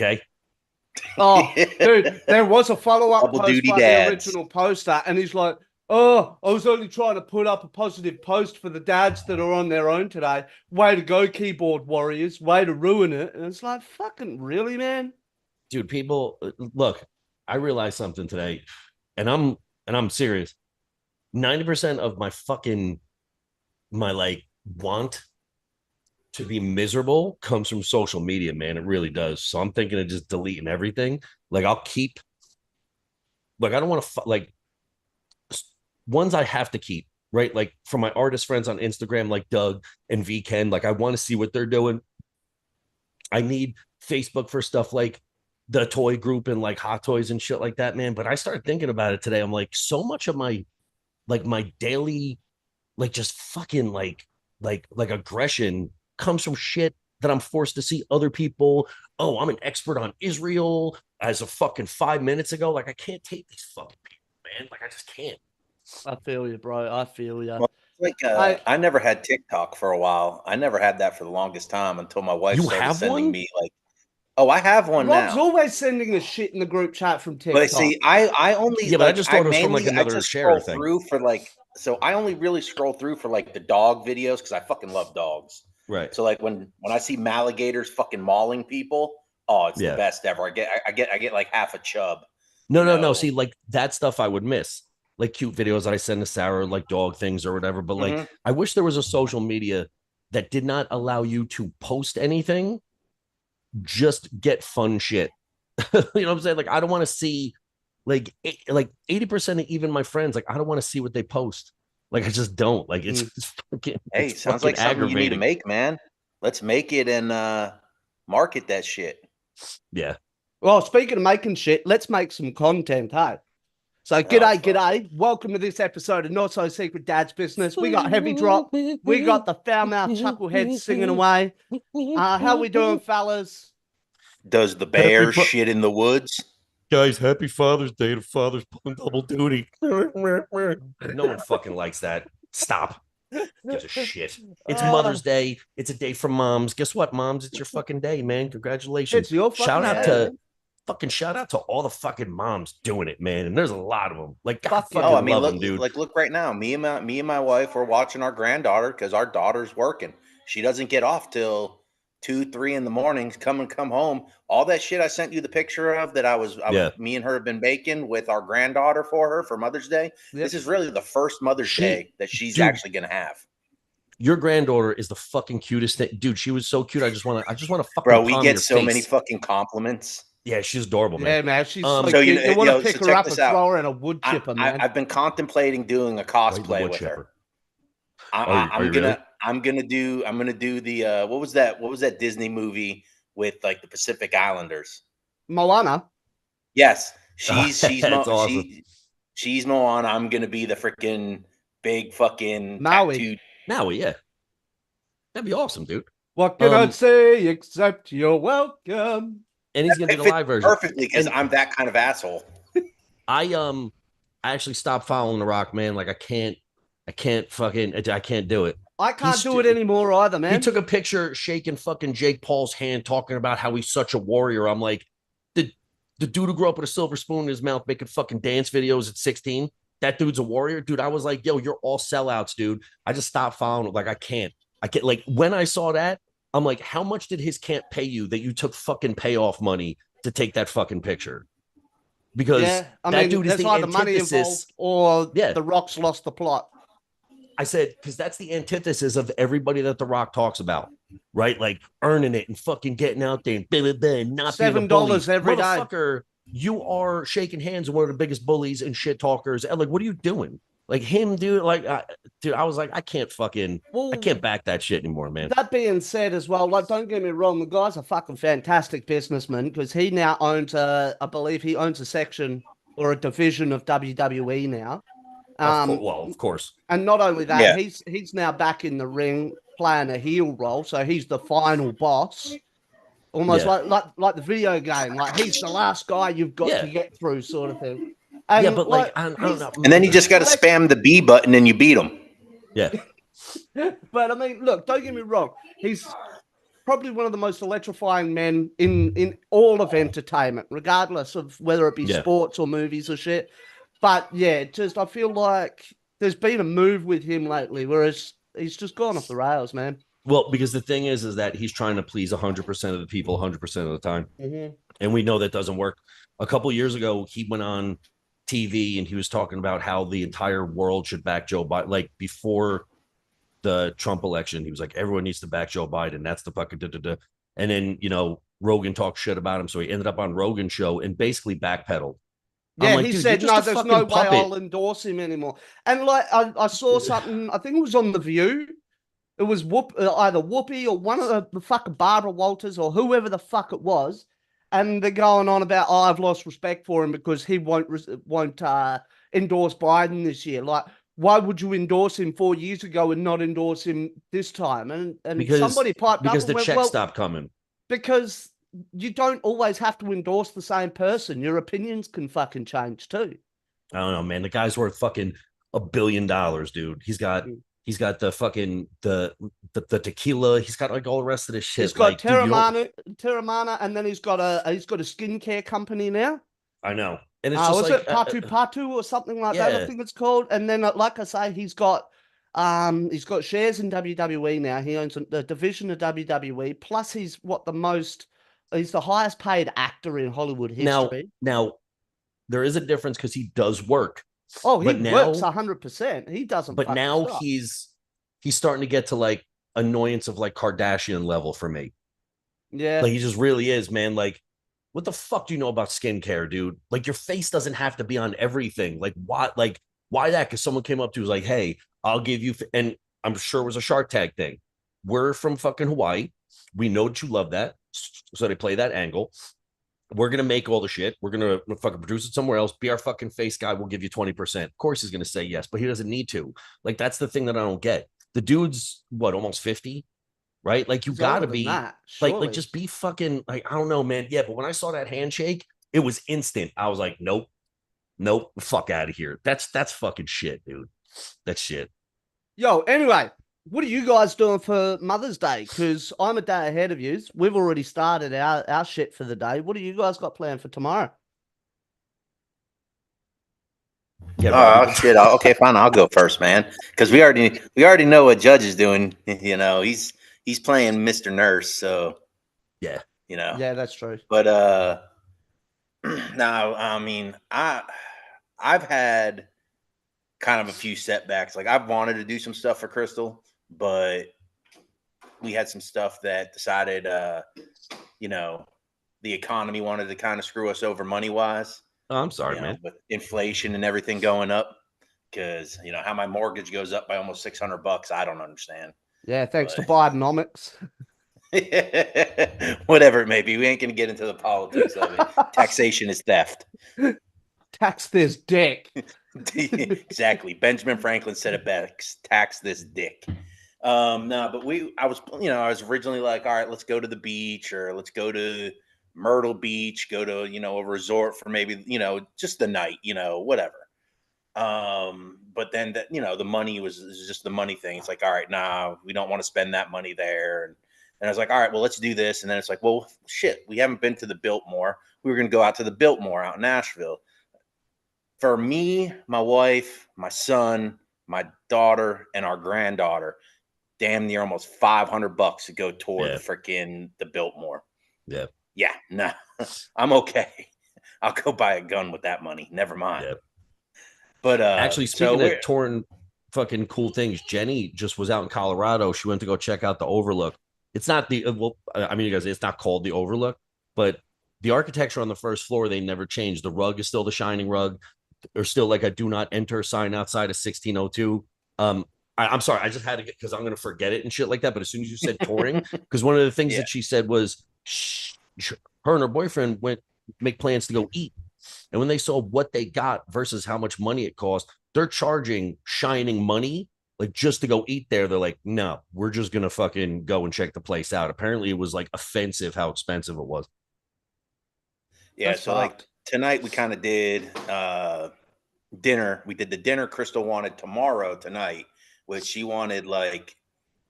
Okay. Oh, dude, there was a follow-up Double post duty by the dads. original poster, and he's like, "Oh, I was only trying to put up a positive post for the dads that are on their own today. Way to go, keyboard warriors. Way to ruin it." And it's like, fucking really, man? Dude, people, look, I realized something today, and I'm serious. 90% of my like want to be miserable comes from social media, man. It really does. So I'm thinking of just deleting everything. Like I'll keep, like I don't want to like ones I have to keep, right? Like from my artist friends on Instagram, like Doug and V Ken. Like I want to see what they're doing. I need Facebook for stuff like the toy group and like hot toys and shit like that, man. But I started thinking about it today. I'm like, so much of my daily, like just fucking like aggression comes from shit that I'm forced to see other people. Oh, I'm an expert on Israel as of fucking 5 minutes ago. Like I can't take these fucking people, man. Like I just can't. I feel you, bro. I feel you. Well, I never had TikTok for a while. I never had that for the longest time until my wife You started have sending one? me like, oh, I have one Rob's now. always sending us shit in the group chat from TikTok. But see, I only Yeah, but I just thought it was from like mainly I another just share scroll thing. through for like, so I only really scroll through for like the dog videos because I fucking love dogs. Right. So like when I see alligators fucking mauling people, oh, it's the Yeah. best ever. I get like half a chub. No. See, like that stuff I would miss. Like cute videos that I send to Sarah, like dog things or whatever. But like, I wish there was a social media that did not allow you to post anything, just get fun shit. You know what I'm saying? Like, I don't want to see like 80% of even my friends, like, I don't want to see what they post. Like, I just don't. Like, it's fucking, Hey, it's sounds fucking like something you need to aggravating. make, man. Let's make it and market that shit. Yeah. Well, speaking of making shit, let's make some content, hey? So, g'day. Welcome to this episode of Not So Secret Dad's Business. We got Heavy Drop. We got the foul mouth chucklehead singing away. How we doing, fellas? Does the bear shit in the woods? Guys, happy Father's Day. The father's pulling double duty. No one fucking likes that. Stop. Gives a shit. It's Mother's Day. It's a day for moms. Guess what, moms? It's your fucking day, man. Congratulations. It's your shout out to all the fucking moms doing it, man. And there's a lot of them. Like, God fucking love them, dude. Like, look right now. Me and my wife are watching our granddaughter because our daughter's working. She doesn't get off till 2-3 in the morning. Come home. All that shit I sent you the picture of that me and her have been baking with our granddaughter for her for Mother's Day. Yep. This is really the first Mother's Day that she's actually gonna have. Your granddaughter is the fucking cutest thing, dude. She was so cute. I just want to fucking. Bro, we get so many fucking compliments. Yeah, she's adorable, man. Yeah, man. She's so you want to pick her up and throw her in a wood chipper, man. I've been contemplating doing a cosplay with her. I'm gonna do the what was that Disney movie with like the Pacific Islanders? Moana. Yes, she's awesome. She's Moana. I'm gonna be the freaking big fucking Maui. Maui, yeah, that'd be awesome, dude. What can I say except you're welcome? And he's gonna do the live version perfectly because I'm that kind of asshole. I actually stopped following The Rock, man. Like I can't do it. I can't do it anymore either, man. He took a picture shaking fucking Jake Paul's hand, talking about how he's such a warrior. I'm like, the dude who grew up with a silver spoon in his mouth making fucking dance videos at 16. That dude's a warrior, dude. I was like, yo, you're all sellouts, dude. I just stopped following. Like I can't. Like when I saw that, I'm like, how much did his camp pay you that you took fucking payoff money to take that fucking picture? Because dude is the antithesis. Or The Rock's lost the plot. I said, because that's the antithesis of everybody that The Rock talks about, right? Like earning it and fucking getting out there and not $7 every day. Motherfucker, you are shaking hands with one of the biggest bullies and shit talkers. And like, what are you doing? Like him, dude. Like, dude, I was like, I can't back that shit anymore, man. That being said, as well, like, don't get me wrong, the guy's a fucking fantastic businessman because he now owns I believe he owns a section or a division of WWE now. Of course. And not only that, he's now back in the ring playing a heel role, so he's the final boss. Almost like the video game, like he's the last guy you've got to get through, sort of thing. And but like I don't know. And then you just got to spam the B button and you beat him. Yeah. But I mean, look, don't get me wrong. He's probably one of the most electrifying men in all of entertainment, regardless of whether it be Yeah. sports or movies or shit. But yeah, just I feel like there's been a move with him lately, whereas he's just gone off the rails, man. Well, because the thing is that he's trying to please 100% of the people 100% of the time. Mm-hmm. And we know that doesn't work. A couple years ago, he went on TV and he was talking about how the entire world should back Joe Biden. Like before the Trump election, he was like, everyone needs to back Joe Biden. That's the fucking da-da-da. And then, Rogan talked shit about him. So he ended up on Rogan's show and basically backpedaled. I'm Yeah, like, he dude, you're said, just no, a there's no fucking way puppet. I'll endorse him anymore. And like, I saw something, I think it was on The View. It was either Whoopi or one of the fucking Barbara Walters or whoever the fuck it was. And they're going on about, oh, I've lost respect for him because he won't endorse Biden this year. Like, why would you endorse him 4 years ago and not endorse him this time? And because somebody piped up because and the went, checks well, stopped coming. because you don't always have to endorse the same person. Your opinions can fucking change too. I don't know, man. The guy's worth fucking $1 billion, dude. He's got the fucking the tequila. He's got like all the rest of this He's shit. got Like, dude, you don't. Terramana, and then he's got a skincare company now. I know, and it's just Was like, it Patu Patu or something like that? I yeah. think it's called. And then, like I say, he's got shares in WWE now. He owns a division of WWE. Plus, he's he's the highest paid actor in Hollywood Now, history. now there is a difference because he does work, Oh, he but works now, 100%. He doesn't but fucking now stop. he's starting to get to like annoyance of like Kardashian level for me. Yeah. Like he just really is, man. Like, what the fuck do you know about skincare, dude? Like your face doesn't have to be on everything. Like why? Like why that? Because someone came up to you was like, "Hey, I'll give you," and I'm sure it was a Shark Tag thing. We're from fucking Hawaii. We know that you love that, so they play that angle. We're gonna make all the shit. We're gonna fucking produce it somewhere else. Be our fucking face guy. We'll give you 20%. Of course, he's gonna say yes, but he doesn't need to. Like that's the thing that I don't get. The dude's what, almost 50, right? Like you He's older gotta than be that, like surely. just be fucking like I don't know, man. Yeah, but when I saw that handshake, it was instant. I was like, nope, nope, fuck out of here. That's fucking shit, dude. That's shit. Yo, anyway, what are you guys doing for Mother's Day? Because I'm a day ahead of you. We've already started our shit for the day. What do you guys got planned for tomorrow? Yeah, Rob, you Oh go. shit! Okay, fine. I'll go first, man. Because we already know what Judge is doing. He's playing Mr. Nurse. So Yeah, you know. Yeah, that's true. But now I mean I've had kind of a few setbacks. Like I've wanted to do some stuff for Crystal, but we had some stuff that decided, you know, the economy wanted to kind of screw us over money wise. oh, I'm sorry, man. With inflation and everything going up. Because how my mortgage goes up by almost $600, I don't understand. Yeah, thanks to But Bidenomics. whatever it may be, we ain't gonna get into the politics of it. Taxation is theft. Tax this dick. Exactly. Benjamin Franklin said it best: tax this dick. No, but I was originally like, all right, let's go to the beach or let's go to Myrtle Beach, go to, a resort for maybe, just the night, whatever. But then that, the money was just the money thing. It's like, all right, nah, we don't want to spend that money there. And I was like, all right, well, let's do this. And then it's like, well, shit, we haven't been to the Biltmore. We were going to go out to the Biltmore out in Nashville. For me, my wife, my son, my daughter, and our granddaughter, damn near almost $500 to go tour the Biltmore. Yeah. Yeah, no, I'm okay. I'll go buy a gun with that money. Never mind. Yeah. But actually, speaking of touring fucking cool things, Jenny just was out in Colorado. She went to go check out the Overlook. It's not the I mean, you guys, it's not called the Overlook, but the architecture on the first floor they never changed. The rug is still the shining rug. There's still like a "Do not enter" sign outside of 1602. I'm sorry, I just had to get because I'm gonna forget it and shit like that. But as soon as you said touring, because one of the things that she said was her and her boyfriend went make plans to go eat. And when they saw what they got versus how much money it cost, they're charging shining money like just to go eat there. They're like, no, we're just gonna fucking go and check the place out. Apparently, it was like offensive how expensive it was. Yeah, That's so fucked. like tonight we kind of did dinner. We did the dinner Crystal wanted tonight, which she wanted like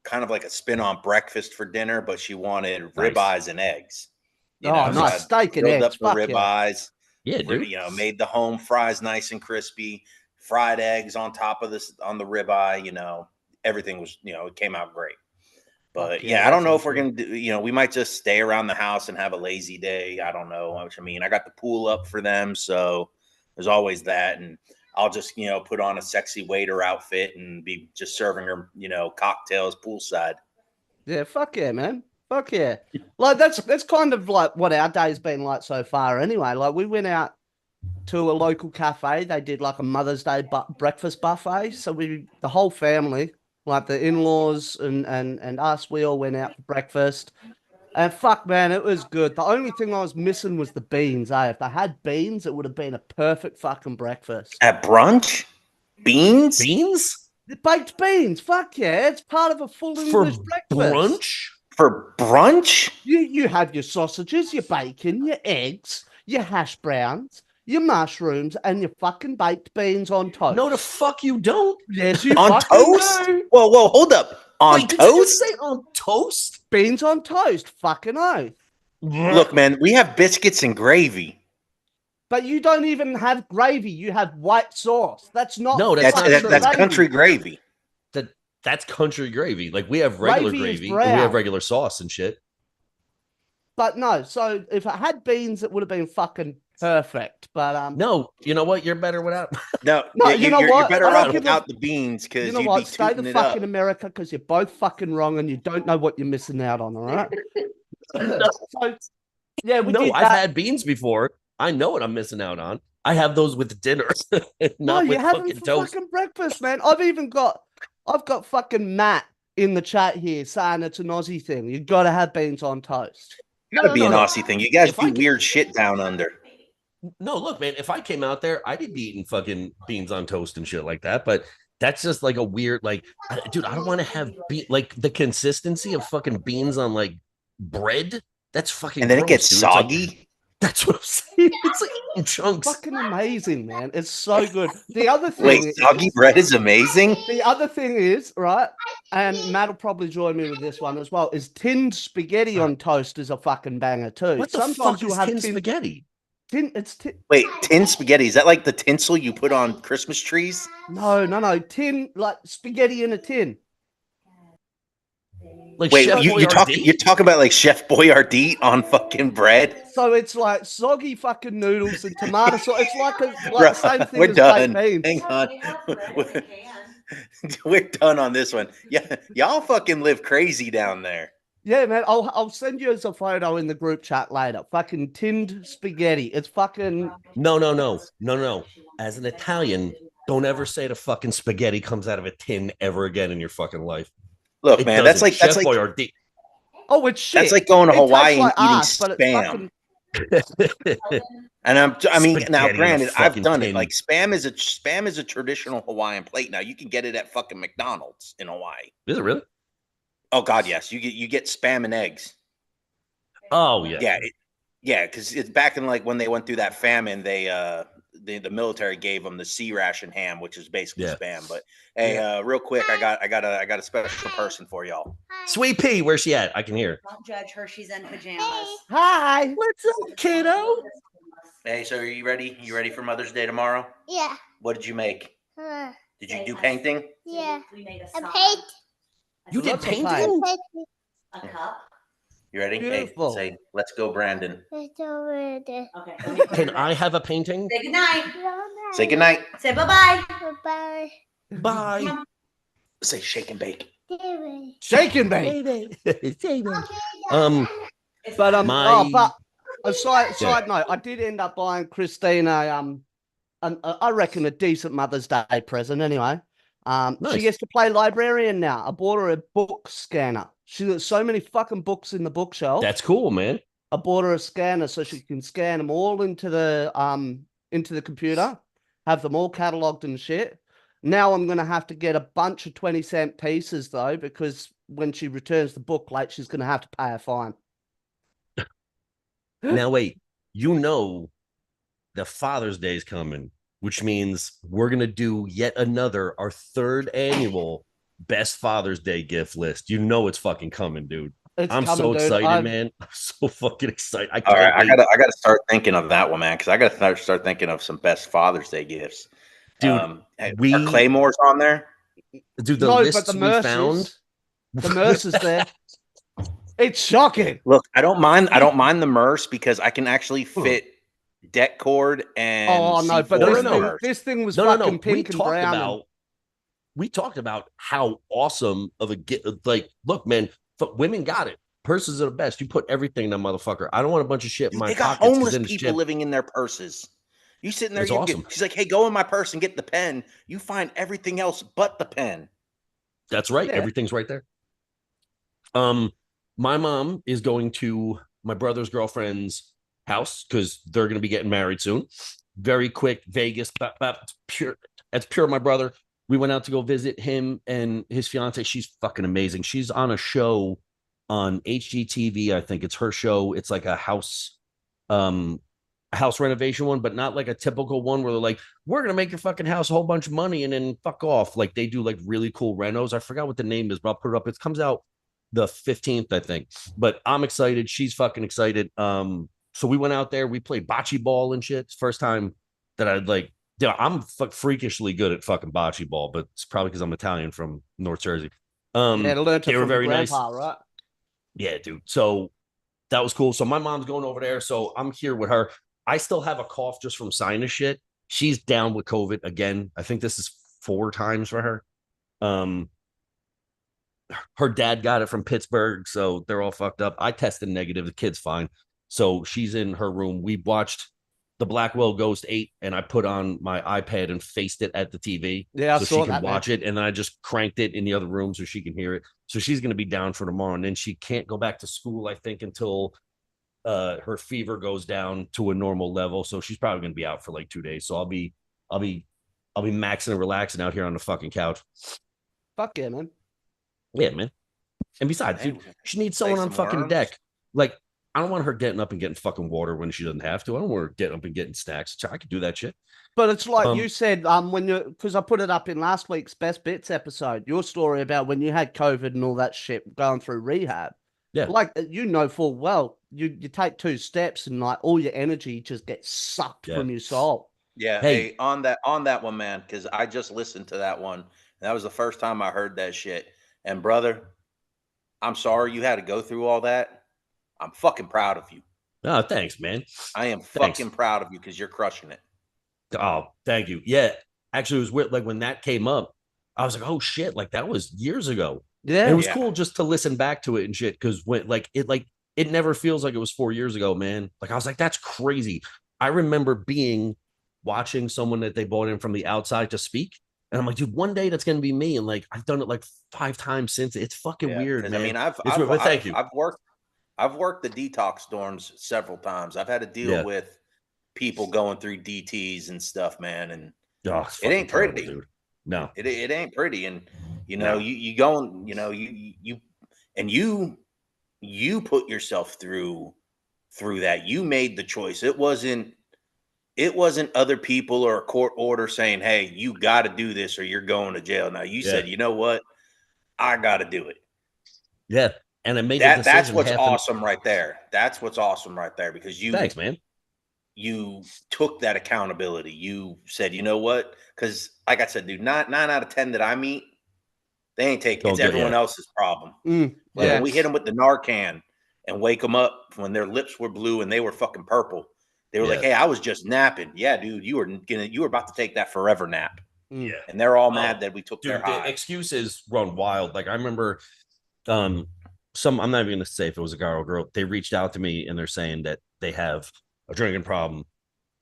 kind of like a spin on breakfast for dinner, but she wanted Nice. ribeyes and eggs. So I steak and grilled eggs. up the Fuck yeah. ribeyes. Yeah, dude. Made the home fries nice and crispy, fried eggs on top of this on the ribeye. Everything was, it came out great. But I don't know if we're gonna do. We might just stay around the house and have a lazy day. I don't know. I got the pool up for them, so there's always that, and I'll just put on a sexy waiter outfit and be just serving her cocktails poolside. Yeah, fuck yeah, man. Fuck yeah. Like that's kind of like what our day's been like so far anyway. Like we went out to a local cafe. They did like a Mother's Day breakfast buffet. So the whole family, like the in-laws and us, we all went out for breakfast. And fuck, man, it was good. The only thing I was missing was the beans, eh? If they had beans, it would have been a perfect fucking breakfast. At brunch? Beans? Beans? The baked beans, fuck yeah. It's part of a full English breakfast. Brunch? For brunch? You have your sausages, your bacon, your eggs, your hash browns, your mushrooms, and your fucking baked beans on toast. No, the fuck you don't. Yes, you on fucking toast? do. Whoa, hold up. On Wait, toast? Did you just say on toast? Beans on toast, fucking oath. Look, man, we have biscuits and gravy. But you don't even have gravy. You have white sauce. That's not. No, that's country gravy. That's country gravy. Like we have regular gravy and we have regular sauce and shit. But no, so if it had beans, it would have been fucking perfect. But no, you know what? You're better without. No, you know what? You're better off without the beans because you know you'd what? be Stay the tooting fuck it in up. America because you're both fucking wrong and you don't know what you're missing out on. All right. So yeah, we did that. I've had beans before. I know what I'm missing out on. I have those with dinner, not with fucking toast. Fucking breakfast, man. I've got fucking Matt in the chat here saying it's an Aussie thing. You got to have beans on toast. Gotta be an Aussie thing. You guys do weird shit down under. No, look, man. If I came out there, I'd be eating fucking beans on toast and shit like that. But that's just like a weird, like, dude. I don't want to have like the consistency of fucking beans on like bread. That's fucking. And then gross, it gets dude. soggy. Like, that's what I'm saying. It's like eating chunks. Fucking amazing, man. It's so good. The other thing. Wait, soggy bread is amazing. The other thing is, right, and Matt will probably join me with this one as well, is tinned spaghetti on toast is a fucking banger too. What the fuck is tinned spaghetti? Wait, tinned spaghetti. Is that like the tinsel you put on Christmas trees? No. Tin, like spaghetti in a tin. Like wait, you're talking about like Chef Boyardee on fucking bread? So it's like soggy fucking noodles and tomato sauce. It's like Bro, the same thing we're as done. baked beans. Hang on. We're done on this one. Yeah, y'all fucking live crazy down there. Yeah, man. I'll send you as a photo in the group chat later. Fucking tinned spaghetti. It's fucking No. As an Italian, don't ever say the fucking spaghetti comes out of a tin ever again in your fucking life. Look, man, that's like Boyardee. Oh, it's shit. That's like going to Hawaii and eating ass, Spam. And I mean, now granted, I've done it. Like Spam is a traditional Hawaiian plate. Now you can get it at fucking McDonald's in Hawaii. Is it really? Oh God, yes. You get Spam and eggs. Oh yeah. Yeah, because it's back in like when they went through that famine, the military gave them the sea ration ham, which is basically Spam. But hey, real quick, I got a special person for y'all. Sweet Pea, where's she at? I can hear. Don't judge her. She's in pajamas. Hi. What's up, kiddo? Hey, so are you ready? You ready for Mother's Day tomorrow? Yeah. What did you make? Did you do painting? Yeah. We made A paint. You did painting? a cup. You ready? Beautiful. Hey, say, let's go, Brandon. It's over there. Okay. Can I have a painting? Say goodnight. Say goodnight. Say bye-bye. Bye-bye. Bye. Say shake and bake. Shake and bake. But a side note, I did end up buying Christina I reckon a decent Mother's Day present anyway. Nice. She gets to play librarian now. I bought her a book scanner. She got so many fucking books in the bookshelf. That's cool, man. I bought her a scanner so she can scan them all into the computer, have them all cataloged and shit. Now I'm gonna have to get a bunch of 20-cent pieces though, because when she returns the book late, she's gonna have to pay a fine. Now wait, the Father's Day is coming, which means we're gonna do yet another, our third annual best Father's Day gift list. You know it's fucking coming, dude. It's I'm coming, so dude. excited, man. I'm so fucking excited. I All right, can't wait. I gotta start thinking of that one, man, because I gotta start thinking of some best Father's Day gifts. Dude, Hey, are we Claymore's on there? dude, the No, but lists we found. The Mercer's there. It's shocking. Look, I don't mind. I don't mind the Merce because I can actually fit deck cord and Oh no, but C4 No, in no, the no. Merce. this thing was No, fucking We pink and talked brown. about how awesome of a gift. Like, look, man, women got it. Purses are the best. You put everything in that motherfucker. I don't want a bunch of shit in Dude, my they got pockets because homeless then it's people shit. living in their purses. You sitting there, It's awesome. she's like, "Hey, go in my purse and get the pen." You find everything else but the pen. That's right. Yeah. Everything's right there. My mom is going to my brother's girlfriend's house because they're going to be getting married soon. Very quick, Vegas, pure. That's pure. My brother. We went out to go visit him and his fiance. She's fucking amazing. She's on a show on HGTV. I think it's her show. It's like a house renovation one, but not like a typical one where they're like, we're gonna make your fucking house a whole bunch of money and then fuck off. Like they do like really cool renos. I forgot what the name is, but I'll put it up. It comes out the 15th, I think. But I'm excited. She's fucking excited. So we went out there, we played bocce ball and shit. It's first time that I'd like, yeah, I'm freakishly good at fucking bocce ball, but it's probably because I'm Italian from North Jersey. Yeah, to learn They were from very nice. grandpa, right? Yeah, dude. So that was cool. So my mom's going over there. So I'm here with her. I still have a cough just from sinus shit. She's down with COVID again. I think this is 4 times for her. Her dad got it from Pittsburgh, so they're all fucked up. I tested negative. The kid's fine. So she's in her room. We watched the Blackwell Ghost 8, and I put on my iPad and faced it at the TV Yeah, I so saw she can that, man. watch it. And then I just cranked it in the other room so she can hear it. So she's going to be down for tomorrow. And then she can't go back to school, I think, until her fever goes down to a normal level. So she's probably going to be out for like 2 days. So I'll be maxing and relaxing out here on the fucking couch. Fuck yeah, man. Yeah, man. And besides, dude, she needs someone on fucking worms. deck. Like, I don't want her getting up and getting fucking water when she doesn't have to. I don't want her getting up and getting snacks. I could do that shit. But it's like you said, when you because I put it up in last week's Best Bits episode, your story about when you had COVID and all that shit going through rehab. Yeah. Like you know full well, you take 2 steps and like all your energy just gets sucked from your soul. Yeah. Hey, on that one, man, because I just listened to that one. And that was the first time I heard that shit. And brother, I'm sorry you had to go through all that. I'm fucking proud of you. Oh, thanks, man. I am fucking proud of you because you're crushing it. Oh, thank you. Yeah. Actually, it was weird. Like when that came up, I was like, oh shit, like that was years ago. Yeah. And it was cool just to listen back to it and shit. Cause when it never feels like it was 4 years ago, man. Like I was like, that's crazy. I remember watching someone that they brought in from the outside to speak. And I'm like, dude, one day that's gonna be me. And like I've done it like 5 times since. It's fucking weird, man. I mean, thank you. I've worked the detox dorms several times. I've had to deal with people going through DTs and stuff, man. And it ain't pretty, dude. No, it ain't pretty. And you know, you go and you know, you put yourself through that. You made the choice. It wasn't other people or a court order saying, hey, you got to do this or you're going to jail. Now you said, you know what? I got to do it. Yeah. And I made that's what's awesome right there. That's what's awesome right there because thanks, man. You took that accountability. You said, you know what? Because like I said, dude, 9 out of 10 that I meet, they ain't taking it's everyone else's problem. When we hit them with the Narcan and wake them up when their lips were blue and they were fucking purple. They were like, hey, I was just napping. Yeah, dude, you were about to take that forever nap. Yeah. And they're all mad that we took their high. The excuses run wild. Like I remember I'm not even gonna say if it was a guy or a girl, they reached out to me and they're saying that they have a drinking problem.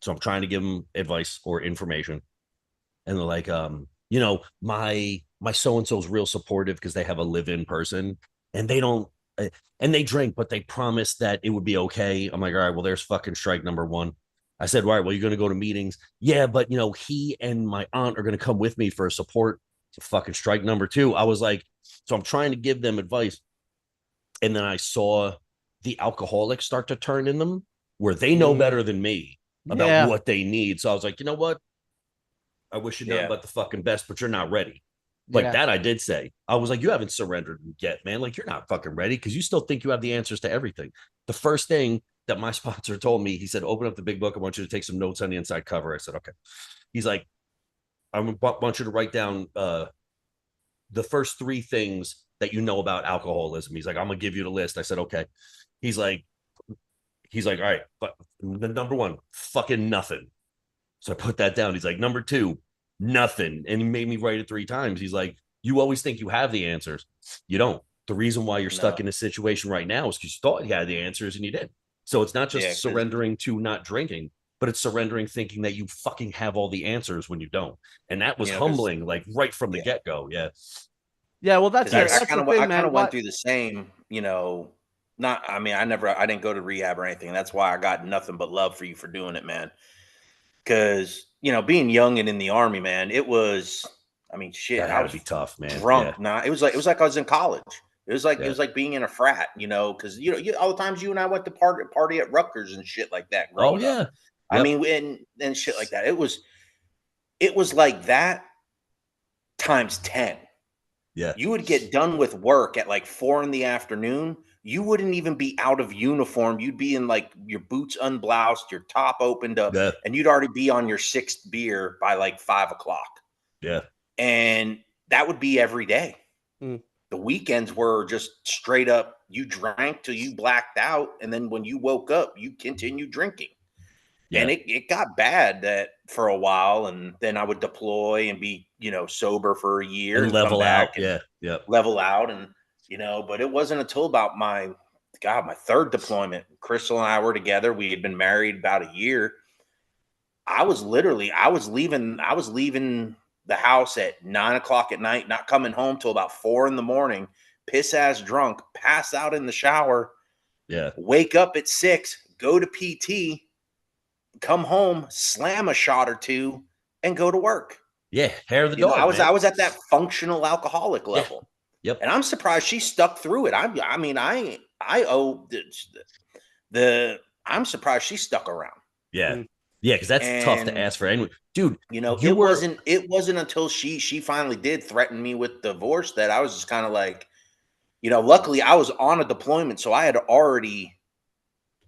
So I'm trying to give them advice or information. And they're like, you know, my so-and-so is real supportive because they have a live-in person and they don't and they drink, but they promised that it would be okay. I'm like, all right, well, there's fucking strike number 1. I said, all right, well, you're going to go to meetings. Yeah, but, you know, he and my aunt are going to come with me for a support. Fucking strike number 2. I was like, so I'm trying to give them advice. And then I saw the alcoholics start to turn in them where they know better than me about what they need. So I was like, you know what? I wish you nothing but the fucking best, but you're not ready. Like that I did say. I was like, you haven't surrendered yet, man. Like you're not fucking ready because you still think you have the answers to everything. The first thing that my sponsor told me, he said, open up the big book. I want you to take some notes on the inside cover. I said, okay. He's like, I want you to write down the first three things that you know about alcoholism. He's like, I'm gonna give you the list. I said, okay. He's like, all right, but the number one, fucking nothing. So I put that down. He's like, number two, nothing. And he made me write it 3 times. He's like, you always think you have the answers. You don't. The reason why you're stuck in this situation right now is because you thought you had the answers and you didn't. So it's not just surrendering to not drinking, but it's surrendering thinking that you fucking have all the answers when you don't. And that was humbling, like right from the get-go. Yeah. Yeah, well, that's I kind of went through the same, you know, I didn't go to rehab or anything. That's why I got nothing but love for you for doing it, man. Because, you know, being young and in the Army, man, it was, I mean, shit. That had to be tough, man. Drunk. Nah, it was like I was in college. It was like being in a frat, you know, because all the times you and I went to party at Rutgers and shit like that. Oh yeah. Up. I mean, and shit like that. It was like that times 10. Yeah. You would get done with work at like 4 PM. You wouldn't even be out of uniform. You'd be in like your boots unbloused, your top opened up, and you'd already be on your 6th beer by like 5 o'clock. Yeah. And that would be every day. Mm. The weekends were just straight up, you drank till you blacked out. And then when you woke up, you continued drinking. Yeah. And it got bad that for a while. And then I would deploy and be, you know, sober for a year and level out. Yeah. Yeah. Level out. And, you know, but it wasn't until about my 3rd deployment. Crystal and I were together. We had been married about a year. I was leaving the house at 9 o'clock at night, not coming home till about 4 AM, piss ass drunk, pass out in the shower. Yeah. Wake up at 6, go to PT, come home, slam a shot or 2, and go to work. Yeah. Hair of the dog. I was at that functional alcoholic level. Yep. And I'm surprised she stuck through it. I'm surprised she stuck around. Yeah. Yeah, because that's tough to ask for anyone. Dude, you know, it wasn't until she finally did threaten me with divorce that I was just kind of like, you know, luckily I was on a deployment, so I had already,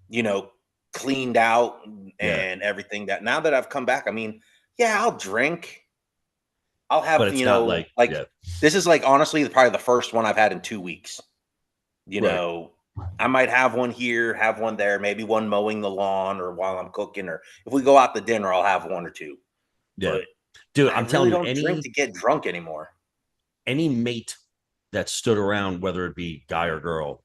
you know, cleaned out and everything. That now that I've come back, I mean, yeah, I'll drink. I'll have, you know, like this is like honestly probably the first one I've had in 2 weeks. You know, I might have one here, have one there, maybe one mowing the lawn or while I'm cooking, or if we go out to dinner, I'll have 1 or 2. Yeah. But dude, I'm telling you, don't drink to get drunk anymore. Any mate that stood around, whether it be guy or girl,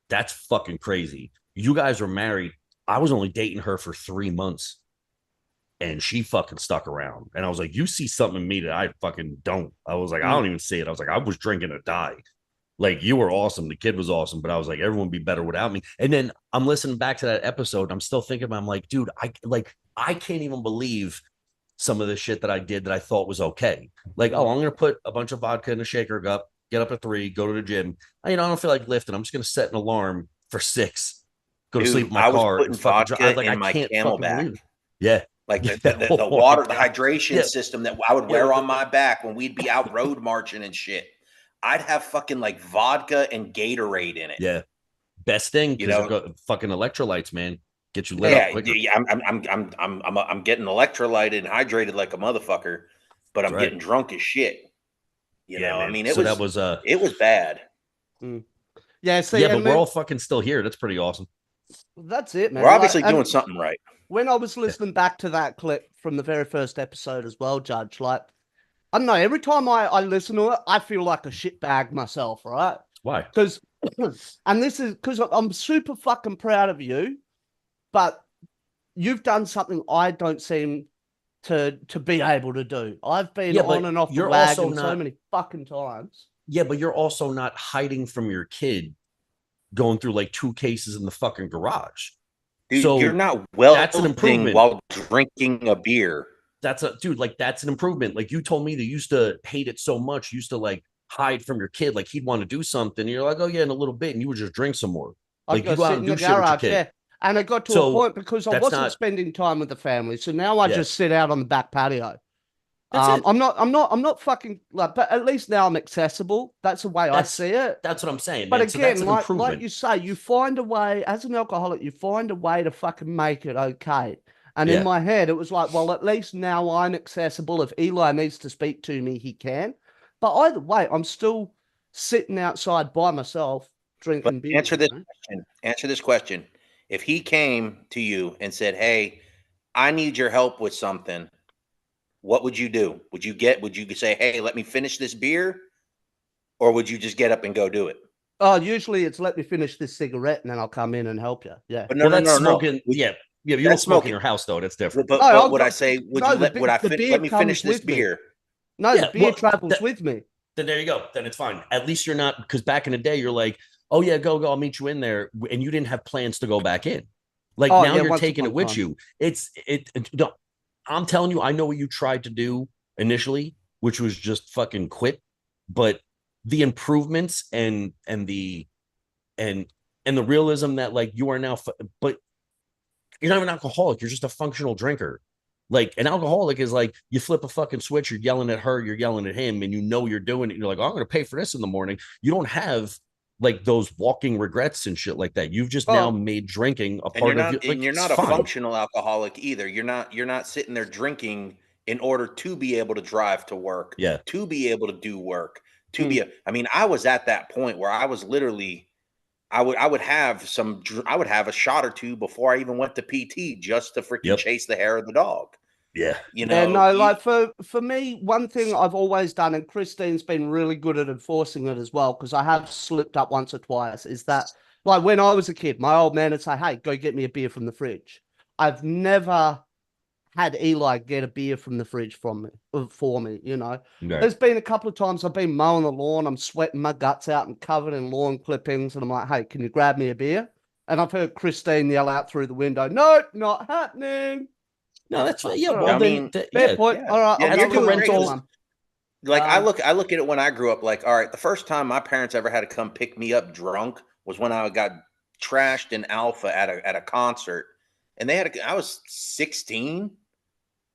that's fucking crazy. You guys were married. I was only dating her for 3 months and she fucking stuck around. And I was like, you see something in me that I fucking don't. I was like, I don't even see it. I was like, I was drinking to die. Like, you were awesome. The kid was awesome. But I was like, everyone would be better without me. And then I'm listening back to that episode. And I'm still thinking about, I'm like, dude, I can't even believe some of the shit that I did that I thought was okay. Like, oh, I'm going to put a bunch of vodka in a shaker cup, get up at 3, go to the gym. I don't feel like lifting. I'm just going to set an alarm for 6, go to sleep in my car. I was putting vodka in my Camelback. Yeah. Like the water, the hydration system that I would wear on my back when we'd be out road marching and shit. I'd have fucking like vodka and Gatorade in it. Yeah. Best thing, you know, fucking electrolytes, man. Get you lit up quicker. Yeah, I'm getting electrolyted and hydrated like a motherfucker, but I'm getting drunk as shit. You know, man. I mean, it was bad. Mm. Yeah, but we're all fucking still here. That's pretty awesome. That's it, man. We're obviously doing something right. When I was listening back to that clip from the very first episode as well, Judge, like, I don't know, every time I listen to it, I feel like a shitbag myself, right? Why? Because, and this is because I'm super fucking proud of you, but you've done something I don't seem to be able to do. I've been on and off the wagon so many fucking times. Yeah, but you're also not hiding from your kid going through like 2 cases in the fucking garage. Dude, so you're not that's an improvement while drinking a beer. That's an improvement. Like, you told me that you used to hate it so much, you used to like hide from your kid, like he'd want to do something. And you're like, oh yeah, in a little bit, and you would just drink some more. Like, you go out and do shit with your kid. Yeah. And it got to a point because I wasn't spending time with the family. So now I just sit out on the back patio. That's it. I'm not fucking like, but at least now I'm accessible. That's the way I see it. That's what I'm saying, But man. So that's again, an like improvement. you say, you find a way as an alcoholic, you find a way to fucking make it okay. And in Yeah. my head, it was like, well, at least now I'm accessible. If Eli needs to speak to me, he can. But either way, I'm still sitting outside by myself But drinking beer. answer this question. Answer this question. If he came to you and said, "Hey, I need your help with something," what would you do? Would you say, "Hey, let me finish this beer," or would you just get up and go do it? Oh, usually it's let me finish this cigarette and then I'll come in and help you. Yeah. But Well, that's no. smoking. Yeah. Yeah. You don't That's smoke in smoking. your house, though. That's But different. No, I'll would I go. say, No, would I the beer let me comes finish this with me. beer? No, the Yeah. beer Well, travels with me. then there you go. Then it's fine. At least you're not, because back in the day, you're like, oh, yeah, go. I'll meet you in there. And you didn't have plans to go back in. Like Oh now yeah, you're once taking upon it a with time. you. No, I'm telling you, I know what you tried to do initially, which was just fucking quit. But the improvements and and the realism that like you are now, but you're not an alcoholic. You're just a functional drinker. Like an alcoholic is like you flip a fucking switch, you're yelling at her, you're yelling at him, and you know you're doing it. You're like, oh, I'm going to pay for this in the morning. You don't have like those walking regrets and shit like that. You've just now Oh, made drinking a And part of you. Like you're it's not a fine. functional alcoholic either. You're not sitting there drinking in order to be able to drive to work, Yeah. to be able to do work, to Hmm. be I mean, I was at that point where I was literally I would have I would have a shot or two before I even went to PT just to freaking Yep. chase the hair of the dog. Yeah. You yeah, know, no, like for me, one thing I've always done, and Christine's been really good at enforcing it as well, because I have slipped up once or twice, is that like when I was a kid, my old man would say, "Hey, go get me a beer from the fridge." I've never had Eli get a beer from the fridge from me for me, you know. Right. There's been a couple of times I've been mowing the lawn, I'm sweating my guts out and covered in lawn clippings, and I'm like, "Hey, can you grab me a beer?" And I've heard Christine yell out through the window, "No, not happening." No, that's Like, yeah. all Well, I right, then, mean, fair yeah, point. yeah. All right, Yeah, I'll and as you're go doing with great this parental, because one. like Um, I look at it when I grew up like, all right, the first time my parents ever had to come pick me up drunk was when I got trashed in Alpha at a concert. And I was 16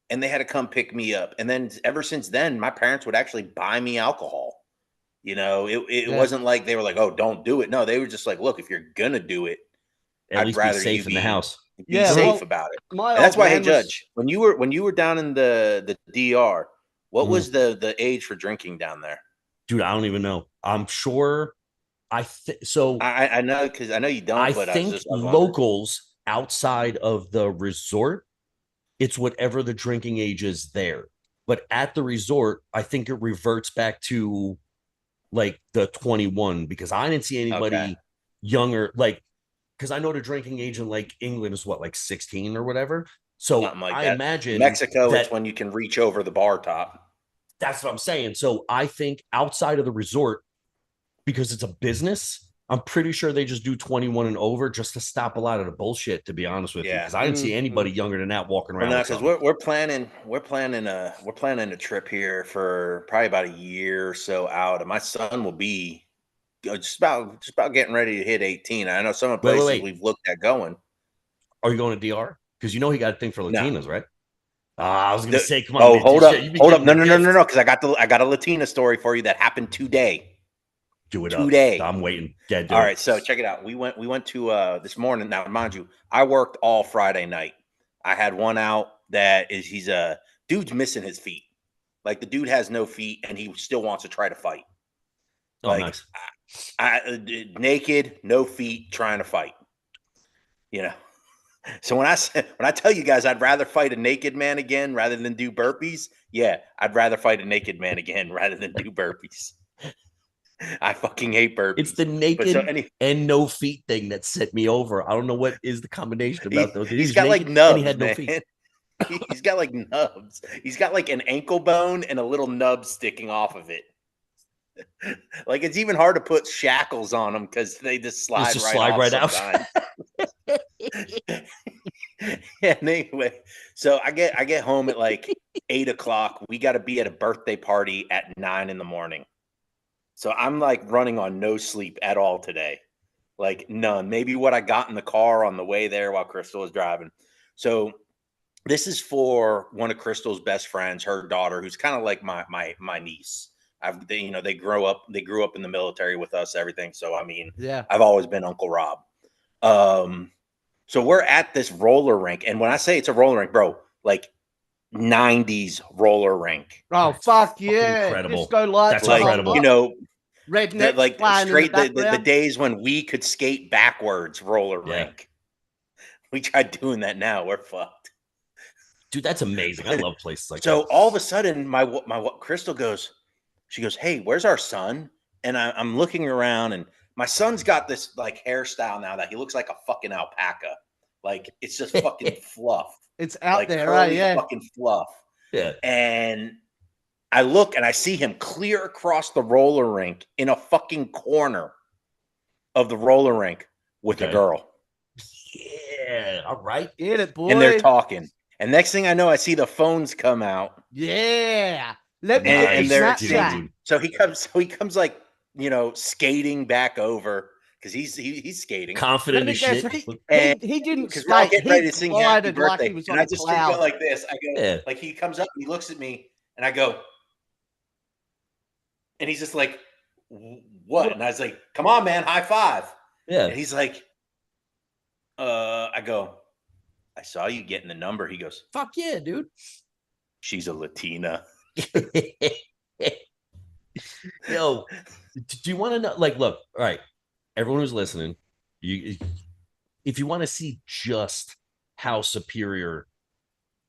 and they had to come pick me up. And then ever since then, my parents would actually buy me alcohol. You know, it yeah. wasn't like they were like, "Oh, don't do it." No, they were just like, "Look, if you're gonna do it, at I'd least be rather you safe in the house. be Yeah, safe well, about it." my And that's old why, hey, man was Judge, when you were down in the DR, what Mhm. was the age for drinking down there? Dude, I don't even know. I'm sure. So. I know because I know you I don't, but think I was wondering. locals outside of the resort, it's whatever the drinking age is there. But at the resort, I think it reverts back to like the 21 because I didn't see Okay, anybody younger. Like, because I know the drinking age in like England is what, like 16 or whatever. So something like I that. imagine Mexico, it's that when you can reach over the bar top. that's what I'm saying. So I think outside of the resort, because it's a business, I'm pretty sure they just do 21 and over just to stop a lot of the bullshit, to be honest with you. Yeah. Because I didn't see anybody younger than that walking Well, around no, with because something. we're planning a trip here for probably about a year or so out, and my son will be just about getting ready to hit 18. I know some of the places Wait. we've looked at going. Are you going to DR? Because you know he got a thing for No. Latinas, right? I was gonna The- say, come on, oh, man, shit, you be hold up, giving no, the no, no, no, gift. no, because I got a Latina story for you that happened today. Do it up. Today. I'm waiting. Yeah, do All it. right, so check it out. We went to this morning. Now, mind you, I worked all Friday night. I had one out that is he's a dude's missing his feet. Like the dude has no feet and he still wants to try to fight. Oh, Like nice. naked, no feet, trying to fight. You know. So when I tell you guys I'd rather fight a naked man again rather than do burpees, yeah, I'd rather fight a naked man again rather than do burpees. I fucking hate It's the burpees. But so naked and no feet thing that set me over. I don't know what is the combination about those. He he's was got like naked and he nubs, had no man. feet. He's got like nubs. He's got like an ankle bone and a little nub sticking off of it. Like it's even hard to put shackles on them because they just It's slide just right slide off right out. sometimes. Yeah. Anyway, so I get home at like 8 o'clock. We got to be at a birthday party at 9 in the morning. So I'm like running on no sleep at all today. Like none. Maybe what I got in the car on the way there while Crystal was driving. So This is for one of Crystal's best friends, her daughter, who's kind of like my niece. They grew up in the military with us, everything. So I mean, Yeah. I've always been Uncle Rob. So we're at this roller rink, and when I say it's a roller rink, bro, like 90s roller rink. Oh, That's fuck fucking yeah. incredible. Disco lights. That's the whole incredible. You lot. know, Rednecks playing in the straight the background. days when we could skate backwards roller Yeah. rink. We tried doing that now. We're fucked. Dude, that's amazing. I love places like So that. all of a sudden, my Crystal goes, she goes, "Hey, where's our son?" And I'm looking around, and my son's got this like hairstyle now that he looks like a fucking alpaca. Like it's just fucking fluff. It's out Like there, right? curly Yeah. fucking fluff. Yeah. And I look and I see him clear across the roller rink in a fucking corner of the roller rink with a Okay. girl. Yeah. All right. Get it, boy. And they're talking. And next thing I know, I see the phones come out. Yeah. Let me get And the they're Snapchat. so he comes like, skating back over because he's skating. Confident Let me as guess. shit. He didn't Because we're all skate. getting ready He to sing happy glided like birthday. he was And on I a just cloud. go like this. I go, Yeah. like he comes up, he looks at me, and I go, and he's just like, what? And I was like, come on, man, high five. Yeah. And he's like, I go, I saw you getting the number. He goes, Fuck yeah, dude. she's a Latina. Yo, do you want to know? Like, look, all right, everyone who's listening, if you want to see just how superior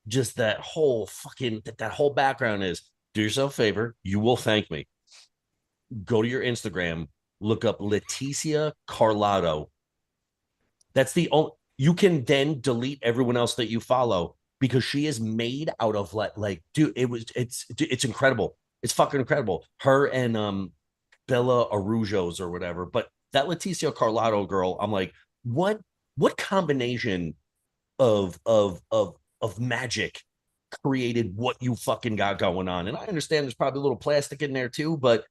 just that whole fucking that whole background is, do yourself a favor. You will thank me. Go to your Instagram, look up Leticia Carlotto. That's the only. You can then delete everyone else that you follow because she is made out of like dude. It's incredible. It's fucking incredible. Her and Bella Arujos or whatever. But that Leticia Carlotto girl, I'm like, what combination of magic created what you fucking got going on? And I understand there's probably a little plastic in there too, but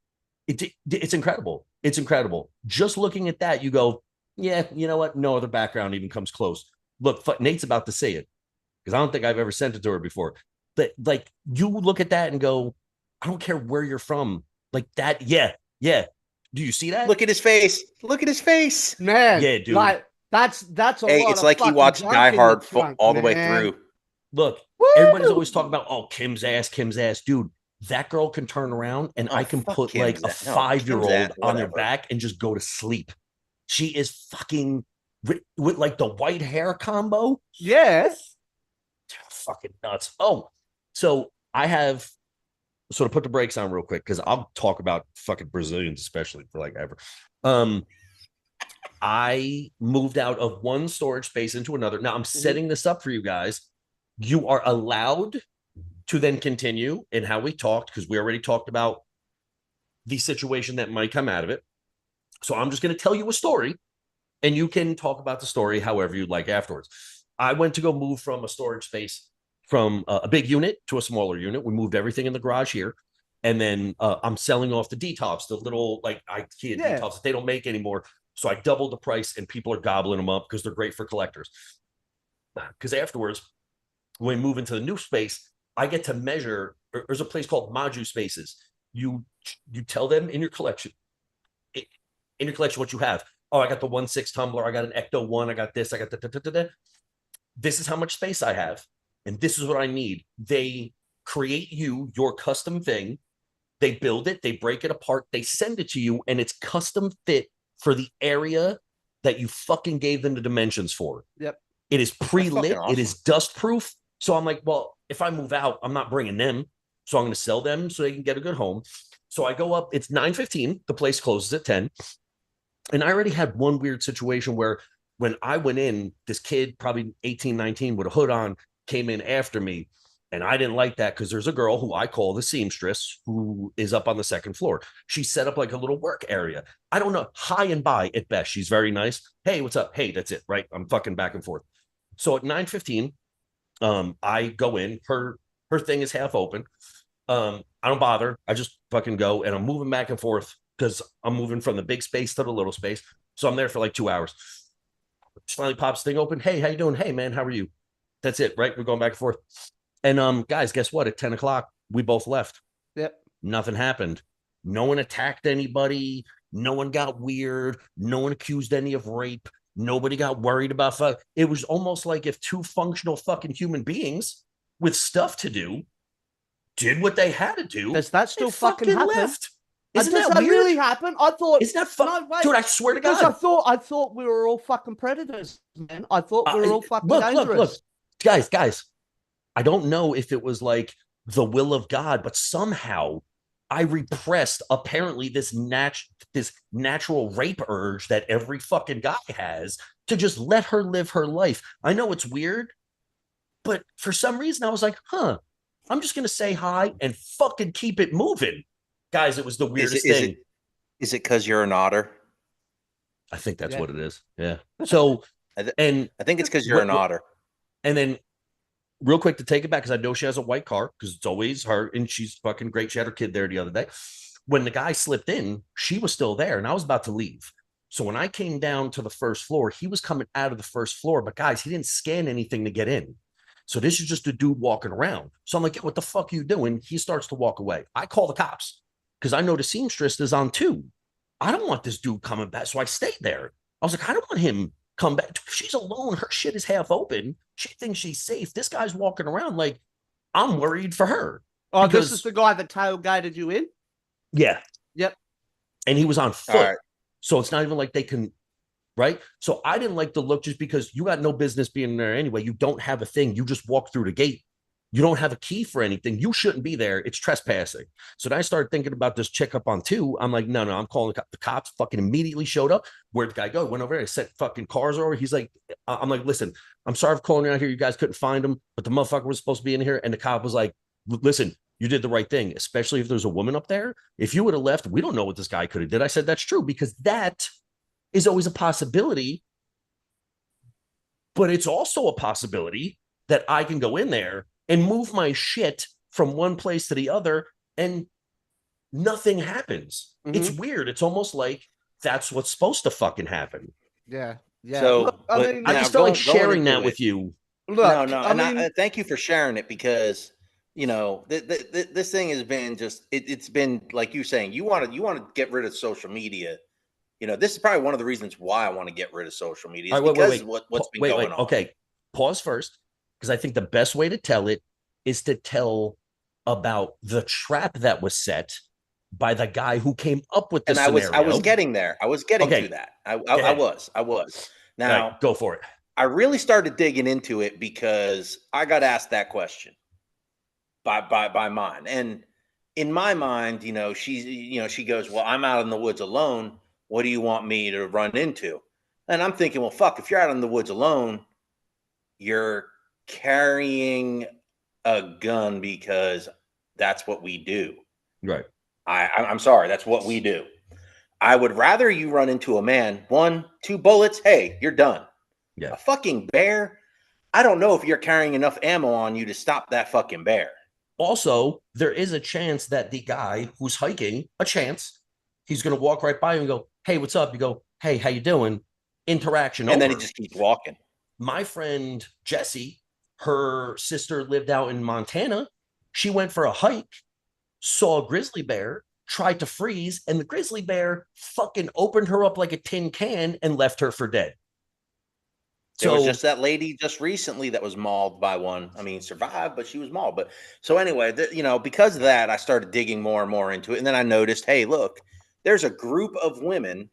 it's incredible. It's incredible. Just looking at that, you go, yeah, you know what? No other background even comes close. Look, Nate's about to say it because I don't think I've ever sent it to her before. But like, you look at that and go, I don't care where you're from. Like that, yeah. Do you see that? Look at his face. Look at his face. Man, Yeah, dude. like that's a Hey, lot it's of like he fucking watched junk Die in the Hard trunk, all the way man. through. Look, Woo! everybody's always talking about, oh, Kim's ass, dude. That girl can turn around and I can fuck put like Kim's a ass. No, 5-year-old Kim's ass, on their whatever. back and just go to sleep. She is fucking with like the white hair combo. Yes. Fucking nuts. Oh, so I have sort of put the brakes on real quick because I'll talk about fucking Brazilians, especially for like ever. I moved out of one storage space into another. Now I'm setting this up for you guys. You are allowed to then continue in how we talked because we already talked about the situation that might come out of it. So I'm just going to tell you a story and you can talk about the story however you'd like afterwards. I went to go move from a storage space from a big unit to a smaller unit. We moved everything in the garage here. And then I'm selling off the detops, the little like IKEA detops that they don't make anymore. So I doubled the price and people are gobbling them up because they're great for collectors. Because afterwards, when we move into the new space, I get to measure. There's a place called Maju Spaces. You tell them in your collection what you have. Oh, I got the 1.6 tumbler. I got an Ecto 1. I got this. I got that. This is how much space I have. And this is what I need. They create you your custom thing. They build it. They break it apart. They send it to you. And it's custom fit for the area that you fucking gave them the dimensions for. Yep. It is pre-lit. Awesome. It is dust proof. So I'm like, well, if I move out, I'm not bringing them. So I'm going to sell them so they can get a good home. So I go up. It's 9:15. The place closes at 10. And I already had one weird situation where when I went in, this kid, probably 18, 19, with a hood on, came in after me. And I didn't like that because there's a girl who I call the seamstress who is up on the second floor. She set up like a little work area. I don't know, high and by at best. She's very nice. Hey, what's up? Hey, that's it, right? I'm fucking back and forth. So at 9:15, I go in. Her thing is half open. I don't bother. I just fucking go and I'm moving back and forth because I'm moving from the big space to the little space. So I'm there for like 2 hours. She finally pops the thing open. Hey, how you doing? Hey, man, how are you? That's it, right? We're going back and forth. And guys, guess what? At 10 o'clock, we both left. Yep. Nothing happened. No one attacked anybody. No one got weird. No one accused any of rape. Nobody got worried about fuck. It was almost like if two functional fucking human beings with stuff to do did what they had to do. Does that still and fucking happen? left. Isn't does that weird? Really happen? I thought. Isn't that fucking? No, wait, dude, I swear to because God. I thought we were all fucking predators, man. I thought we were all fucking dangerous. Look, guys. I don't know if it was like the will of God, but somehow I repressed apparently this natural rape urge that every fucking guy has to just let her live her life. I know it's weird, but for some reason I was like, I'm just gonna say hi and fucking keep it moving. Guys, it was the weirdest thing. Is it because you're an otter? I think that's what it is. Yeah. So I think it's because you're an otter. And then real quick to take it back, because I know she has a white car, because it's always her, and she's fucking great. She had her kid there the other day. When the guy slipped in, she was still there, and I was about to leave. So when I came down to the first floor, he was coming out of the first floor, but guys, he didn't scan anything to get in. So this is just a dude walking around. So I'm like, what the fuck are you doing? He starts to walk away. I call the cops because I know the seamstress is on 2. I don't want this dude coming back. So I stayed there. I was like, I don't want him come back. She's alone. Her shit is half open. She thinks she's safe. This guy's walking around like, I'm worried for her. Oh, this is the guy that tailgated you in? Yeah. Yep. And he was on foot. Right. So it's not even like they can, right? So I didn't like the look just because you got no business being there anyway. You don't have a thing. You just walk through the gate. You don't have a key for anything. You shouldn't be there. It's trespassing. So then I started thinking about this chick up on 2. I'm like, no, I'm calling the cops. Fucking immediately showed up. Where'd the guy go? Went over there. I sent fucking cars over. He's like, I'm like, listen, I'm sorry for calling you out here. You guys couldn't find him, but the motherfucker was supposed to be in here. And the cop was like, listen, you did the right thing, especially if there's a woman up there. If you would have left, we don't know what this guy could have did. I said, that's true, because that is always a possibility. But it's also a possibility that I can go in there and move my shit from one place to the other and nothing happens. Mm-hmm. It's weird. It's almost like that's what's supposed to fucking happen. Yeah. So look, I just feel like sharing that with you. Look, thank you for sharing it, because this thing has been just it's been like you saying, you want to get rid of social media. This is probably one of the reasons why I want to get rid of social media, is because of what's been going on. Okay, pause first. Because I think the best way to tell it is to tell about the trap that was set by the guy who came up with this scenario. I was getting there. I was getting to that. I was. Now, right, go for it. I really started digging into it because I got asked that question by mine. And in my mind, she goes, well, I'm out in the woods alone. What do you want me to run into? And I'm thinking, well, fuck, if you're out in the woods alone, you're carrying a gun because that's what we do. Right. I'm sorry. That's what we do. I would rather you run into a man, 1, 2 bullets. Hey, you're done. Yeah. A fucking bear. I don't know if you're carrying enough ammo on you to stop that fucking bear. Also, there is a chance that the guy who's hiking, he's going to walk right by you and go, hey, what's up? You go, hey, how you doing? Interaction. And then he just keeps walking. My friend Jessie, her sister lived out in Montana. She went for a hike, saw a grizzly bear, tried to freeze, and the grizzly bear fucking opened her up like a tin can and left her for dead. There was just that lady just recently that was mauled by one. I mean, survived, but she was mauled. But so anyway, because of that, I started digging more and more into it. And then I noticed, hey, look, there's a group of women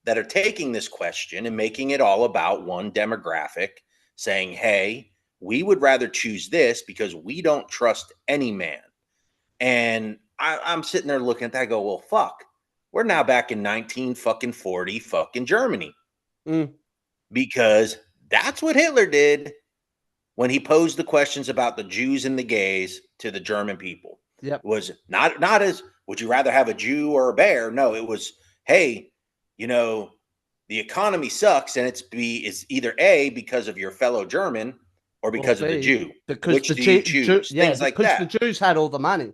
that are taking this question and making it all about one demographic, saying, hey, we would rather choose this because we don't trust any man. And I'm sitting there looking at that, I go, well, fuck, we're now back in 1940 fucking Germany. Because that's what Hitler did when he posed the questions about the Jews and the gays to the German people. Yep. It was not as, would you rather have a Jew or a bear? No, it was, hey, the economy sucks, and it's either A, because of your fellow German, or because of the Jew. Because which do you choose? Things like that. Because the Jews had all the money.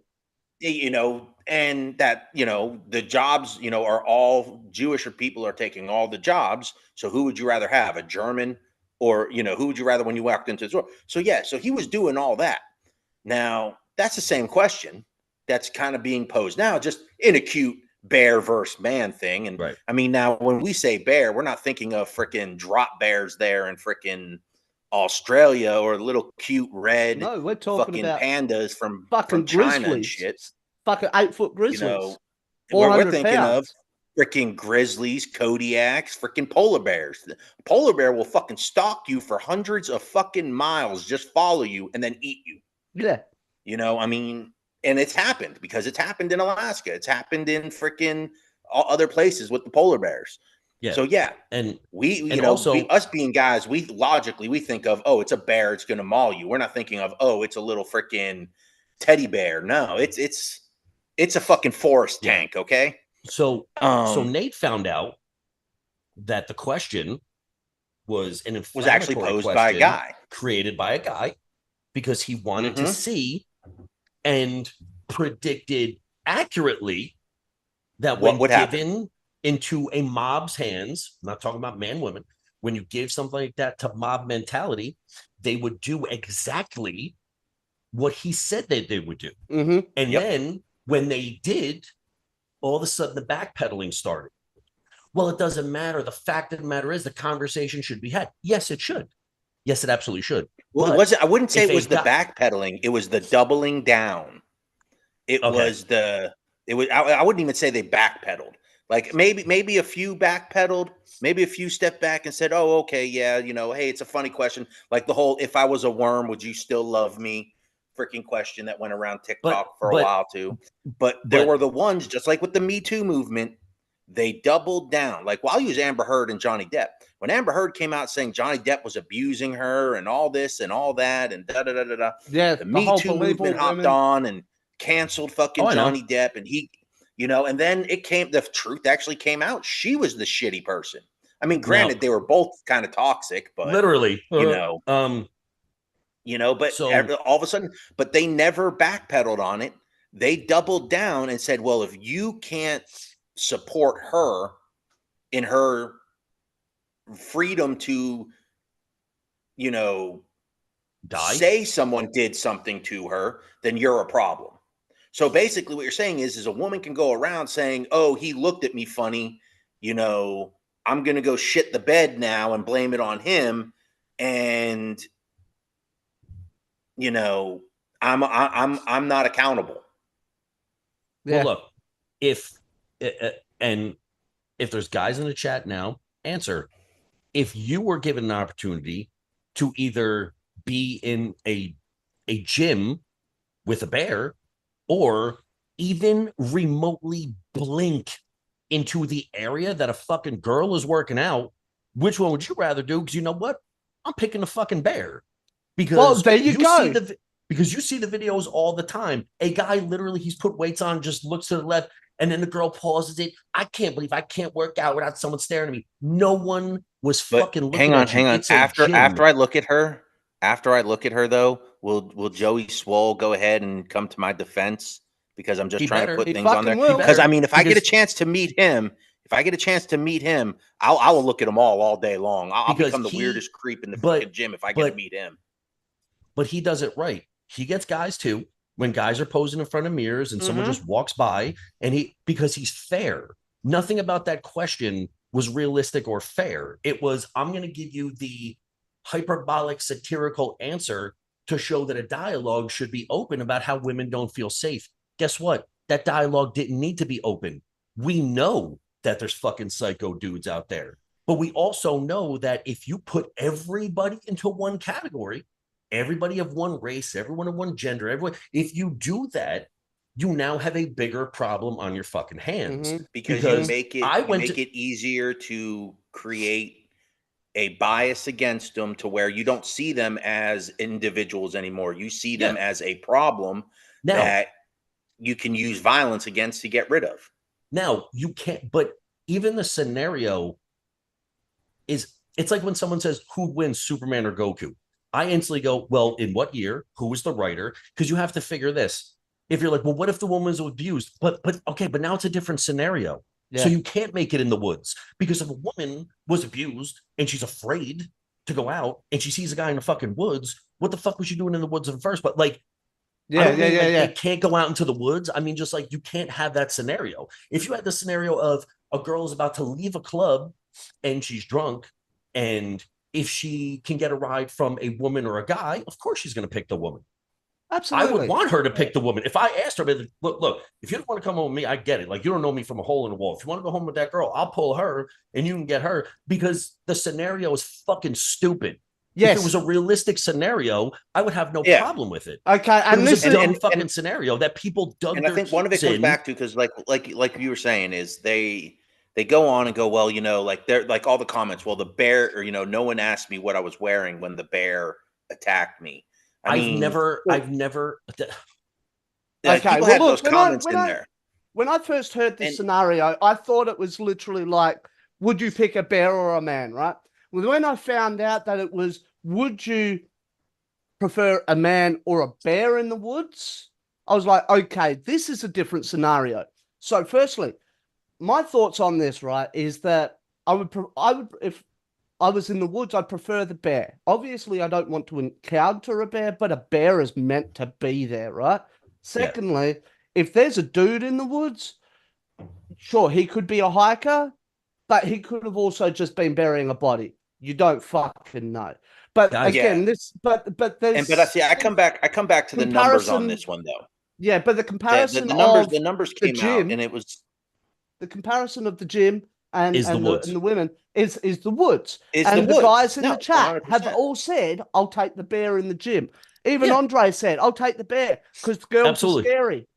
And that, the jobs, are all Jewish, or people are taking all the jobs. So who would you rather have, a German Or, who would you rather when you walked into the store? So, yeah, so he was doing all that. Now, that's the same question that's kind of being posed now, just in a cute bear versus man thing. And Right. I mean, now when we say bear, we're not thinking of freaking drop bears there in freaking Australia or little cute red No, we're talking fucking about pandas from fucking China and grizzlies. shit. Fucking 8-foot You grizzlies. know, we're 400 thinking of pounds. freaking grizzlies, Kodiaks, freaking polar bears. The polar bear will fucking stalk you for hundreds of fucking miles, just follow you and then eat you. Yeah. I mean, and it's happened because it's happened in Alaska. It's happened in freaking other places with the polar bears. Yeah. So yeah, And we us being guys, we think of, oh, it's a bear, it's gonna maul you. We're not thinking of, oh, it's a little freaking teddy bear. No, it's a fucking forest tank. Okay. So Nate found out that the question was an was actually inflammatory posed question by a guy, created by a guy, because he wanted to see and predicted accurately that what when would happen. given into a mob's hands, I'm not talking about man, women, when you give something like that to mob mentality, they would do exactly what he said that they would do. Mm-hmm. And then when they did, all of a sudden the backpedaling started. Well, it doesn't matter. The fact of the matter is the conversation should be had. Yes, it should. Yes, it absolutely should. Well, but it wasn't. I wouldn't say if it was a the guy- backpedaling. It was the doubling down. It Okay. was the. It was. I wouldn't even say they backpedaled. Like maybe a few backpedaled, maybe a few stepped back and said, "Oh, okay, yeah, hey, it's a funny question." Like the whole "If I was a worm, would you still love me?" freaking question that went around TikTok for a while too. But there were the ones, just like with the Me Too movement, they doubled down. Like, well, I'll use Amber Heard and Johnny Depp. When Amber Heard came out saying Johnny Depp was abusing her and all this and all that and da da da da da, Yeah, the the Me whole Too believe all movement hopped women. on and canceled fucking I know. Johnny Depp, and he, and then the truth actually came out. She was the shitty person. I mean, granted, they were both kind of toxic, but literally, but So- all of a sudden, but they never backpedaled on it. They doubled down and said, well, if you can't support her in her freedom to, die. say someone did something to her, then you're a problem. So basically what you're saying is a woman can go around saying, oh, he looked at me funny, I'm going to go shit the bed now and blame it on him. And, I'm not accountable. Yeah. Well, look, if there's guys in the chat now, answer. If you were given an opportunity to either be in a gym with a bear or even remotely blink into the area that a fucking girl is working out, which one would you rather do? Because you know what? I'm picking the fucking bear. Because well, there you go. Because you see the videos all the time. A guy literally, he's put weights on, just looks to the left, and then the girl pauses it. I can't believe I can't work out without someone staring at me. No one was fucking looking at you. Hang on. It's after I look at her, though, will Joey Swole go ahead and come to my defense? Because I'm just trying to put things on there. Because I mean, if I get a chance to meet him, I will look at them all day long. I'll become the weirdest creep in the fucking gym if I get to meet him. But he does it right. He gets guys too. When guys are posing in front of mirrors and someone just walks by, and because he's fair. Nothing about that question was realistic or fair. It was, I'm going to give you the hyperbolic, satirical answer to show that a dialogue should be open about how women don't feel safe. Guess what? That dialogue didn't need to be open. We know that there's fucking psycho dudes out there. But we also know that if you put everybody into one category, everybody of one race, everyone of one gender, everyone, if you do that, you now have a bigger problem on your fucking hands. Because you make it easier to create a bias against them to where you don't see them as individuals anymore. You see them as a problem that you can use violence against to get rid of. Now, you can't, but even the scenario is, it's like when someone says, who wins, Superman or Goku? I instantly go, well, in what year? Who was the writer? Because you have to figure this. If you're like, well, what if the woman was abused? But okay, but now it's a different scenario. Yeah. So you can't make it in the woods, because if a woman was abused and she's afraid to go out and she sees a guy in the fucking woods, what the fuck was you doing in the woods in the first? But like, I Yeah, don't yeah, mean yeah, like yeah. they can't go out into the woods. I mean, just like you can't have that scenario. If you had the scenario of a girl is about to leave a club and she's drunk, and if she can get a ride from a woman or a guy, of course she's going to pick the woman. I would Absolutely. want her to pick the woman. If I asked her, like, look, if you don't want to come home with me, I get it. Like, you don't know me from a hole in the wall. If you want to go home with that girl, I'll pull her and you can get her, because the scenario is fucking stupid. If it was Yes. a realistic scenario, I would have no Yeah. problem with it. Okay. But it And was this a is dumb fucking scenario that people dug And I their think one of it heels comes in. back to, because like you were saying, is they go on and go, well, you know, like they're like all the comments, well, the bear, or, you know, no one asked me what I was wearing when the bear attacked me. I I've mean, never, like, okay. people Well, had those look, comments in there. when I first heard this And scenario, I thought it was literally like, would you pick a bear or a man, right? Well, when I found out that it was, would you prefer a man or a bear in the woods, I was like, okay, this is a different scenario. So, firstly, my thoughts on this, right, is that if I was in the woods, I'd prefer the bear. Obviously, I don't want to encounter a bear, but a bear is meant to be there, right? yeah, Secondly, if there's a dude in the woods, sure, he could be a hiker, but he could have also just been burying a body. You don't fucking know. But yeah, again, but but I there's see. I come back to the numbers on comparison. this one though. Yeah, but the The, comparison the numbers of the numbers the came out, and gym, it was the comparison of the gym is the and woods. the women is the woods. is the And the woods. guys in the No, one chat hundred have percent. all said, "I'll take the bear in the gym." Even Yeah, Andre said, "I'll take the bear because the girls are absolutely. scary."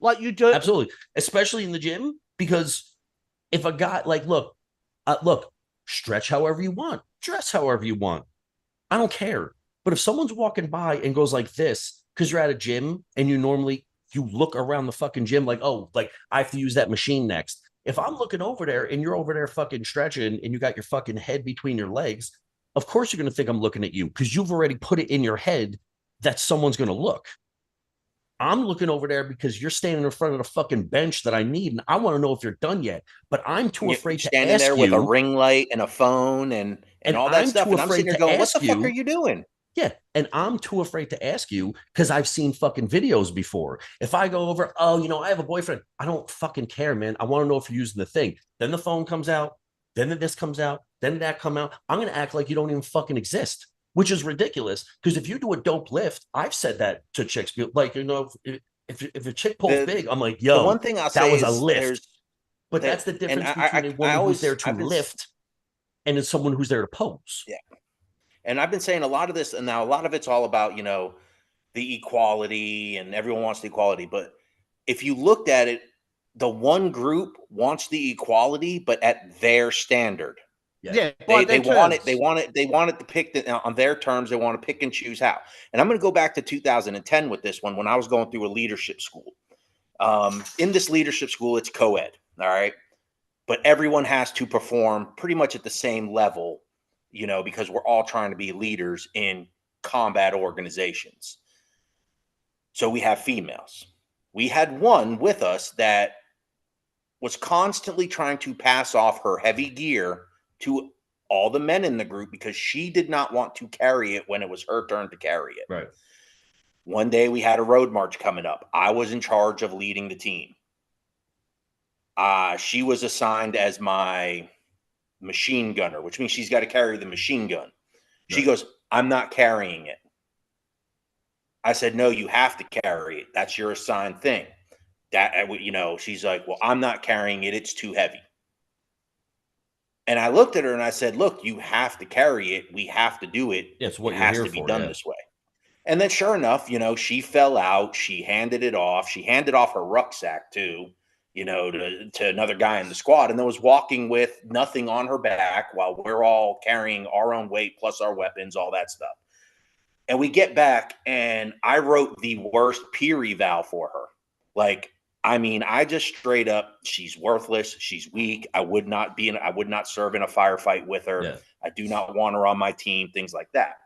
Like you do. Absolutely. Especially in the gym, because if a guy, like, look, stretch however you want, dress however you want. I don't care. But if someone's walking by and goes like this, because you're at a gym and you look around the fucking gym like, oh, like I have to use that machine next. If I'm looking over there and you're over there fucking stretching and you got your fucking head between your legs, of course you're going to think I'm looking at you, because you've already put it in your head that someone's going to look. I'm looking over there because you're standing in front of the fucking bench that I need, and I want to know if you're done yet. But I'm too You're afraid to standing there ask with a you, ring light and a phone and and all that I'm stuff, too and I'm sitting afraid there to going, "What ask the fuck are you. you doing?" Yeah, and I'm too afraid to ask you because I've seen fucking videos before. If I go over, oh, I have a boyfriend. I don't fucking care, man. I want to know if you're using the thing. Then the phone comes out. Then this comes out. Then that come out. I'm gonna act like you don't even fucking exist, which is ridiculous. Because if you do a dope lift, I've said that to chicks. Like, if a chick pulls The big, I'm like, the one yo, thing I'll that say was a is lift. But that's the and difference between I a I woman who's always there to I've been lift and is someone who's there to pose. yeah, and I've been saying a lot of this, and now a lot of it's all about, the equality, and everyone wants the equality. But if you looked at it, the one group wants the equality, but at their standard. Yeah. Yeah, by They their they want it. They terms. want it. They want it to pick on their terms. They want to pick and choose how. And I'm going to go back to 2010 with this one, when I was going through a leadership school. In this leadership school, it's co-ed. All right, but everyone has to perform pretty much at the same level, because we're all trying to be leaders in combat organizations. So we have females. We had one with us that was constantly trying to pass off her heavy gear to all the men in the group, because she did not want to carry it when it was her turn to carry it. Right. One day we had a road march coming up. I was in charge of leading the team. She was assigned as my machine gunner, which means she's got to carry the machine gun. She Right. goes, "I'm not carrying it." I said, "No, you have to carry it. That's your assigned thing." She's like, "Well, I'm not carrying it. It's too heavy." And I looked at her and I said, "Look, you have to carry it. We have to do it. Yeah, it's It what you're has here to be for. done Yeah. this way." And then sure enough, she fell out. She handed it off. She handed off her rucksack too, to another guy in the squad, and then was walking with nothing on her back while we're all carrying our own weight plus our weapons, all that stuff. And we get back, and I wrote the worst peer eval for her. Like, I mean, I just straight up, she's worthless. She's weak. I would not serve in a firefight with her. Yeah. I do not want her on my team, things like that.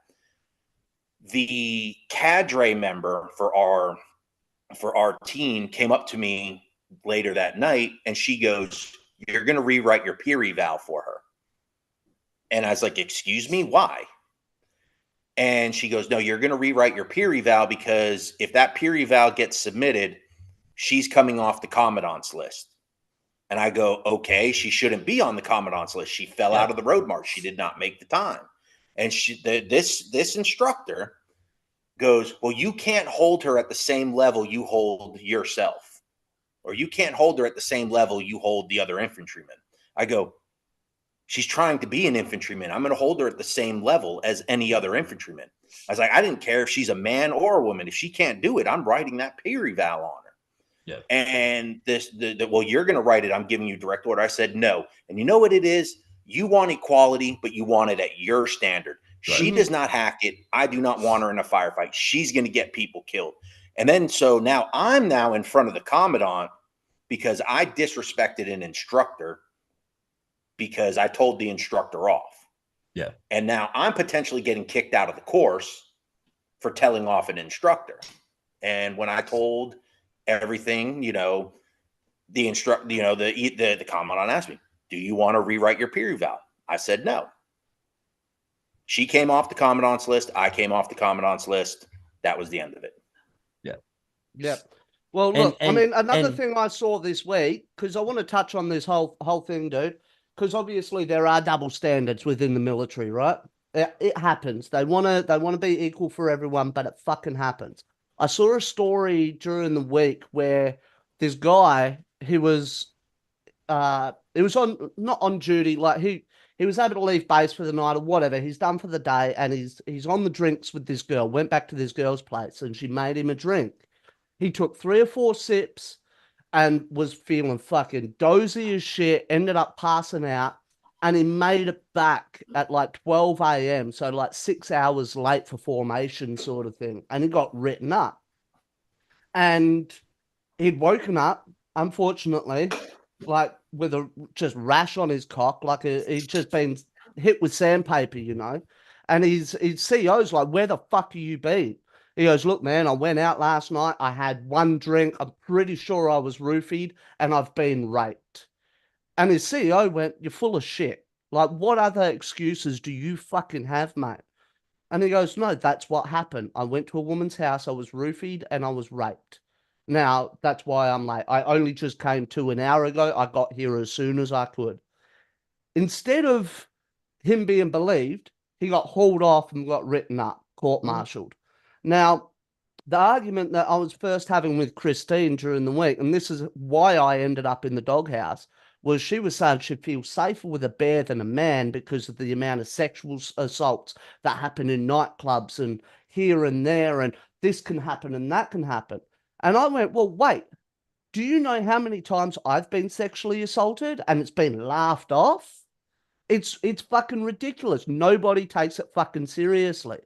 The cadre member for our team came up to me later that night, and she goes, "You're going to rewrite your peer eval for her." And I was like, excuse me, why? And she goes, no, you're going to rewrite your peer eval because if that peer eval gets submitted, she's coming off the commandant's list. And I go, okay, she shouldn't be on the commandant's list. She fell out of the road march. She did not make the time. And this instructor goes, well, you can't hold her at the same level you hold yourself, or you can't hold her at the same level you hold the other infantrymen. I go, she's trying to be an infantryman. I'm going to hold her at the same level as any other infantryman. I was like, I didn't care if she's a man or a woman. If she can't do it, I'm writing that peer eval on her. Yeah. And well, you're going to write it. I'm giving you direct order. I said, no. And you know what it is? You want equality, but you want it at your standard. Right. She does not hack it. I do not want her in a firefight. She's going to get people killed. And then, so now I'm now in front of the commandant because I disrespected an instructor because I told the instructor off. Yeah. And now I'm potentially getting kicked out of the course for telling off an instructor. And when I told everything, the commandant asked me, do you want to rewrite your peer eval? I said no. She came off the commandant's list. I came off the commandant's list. That was the end of it. Yeah. Yep. Well, look, I mean, another thing I saw this week, because I want to touch on this whole thing, dude, because obviously there are double standards within the military, right? It happens. They want to be equal for everyone, but it fucking happens. I saw a story during the week where this guy, he was not on duty, like he was able to leave base for the night or whatever. He's done for the day, and he's on the drinks with this girl. Went back to this girl's place, and she made him a drink. He took 3 or 4 sips and was feeling fucking dozy as shit. Ended up passing out, and he made it back at like 12 a.m. So like 6 hours late for formation, sort of thing. And he got written up, and he'd woken up, unfortunately, like with a just rash on his cock, like he'd just been hit with sandpaper, And his CEO's like, where the fuck have you been? He goes, look, man, I went out last night. I had 1 drink. I'm pretty sure I was roofied, and I've been raped. And his CEO went, you're full of shit. Like, what other excuses do you fucking have, mate? And he goes, no, that's what happened. I went to a woman's house. I was roofied and I was raped. Now, that's why I'm late. I only just came to an hour ago. I got here as soon as I could. Instead of him being believed, he got hauled off and got written up, court-martialed. Now, the argument that I was first having with Christine during the week, and this is why I ended up in the doghouse, was she was saying she feels safer with a bear than a man because of the amount of sexual assaults that happen in nightclubs and here and there, and this can happen and that can happen. And I went, well, wait, do you know how many times I've been sexually assaulted and it's been laughed off? It's fucking ridiculous. Nobody takes it fucking seriously.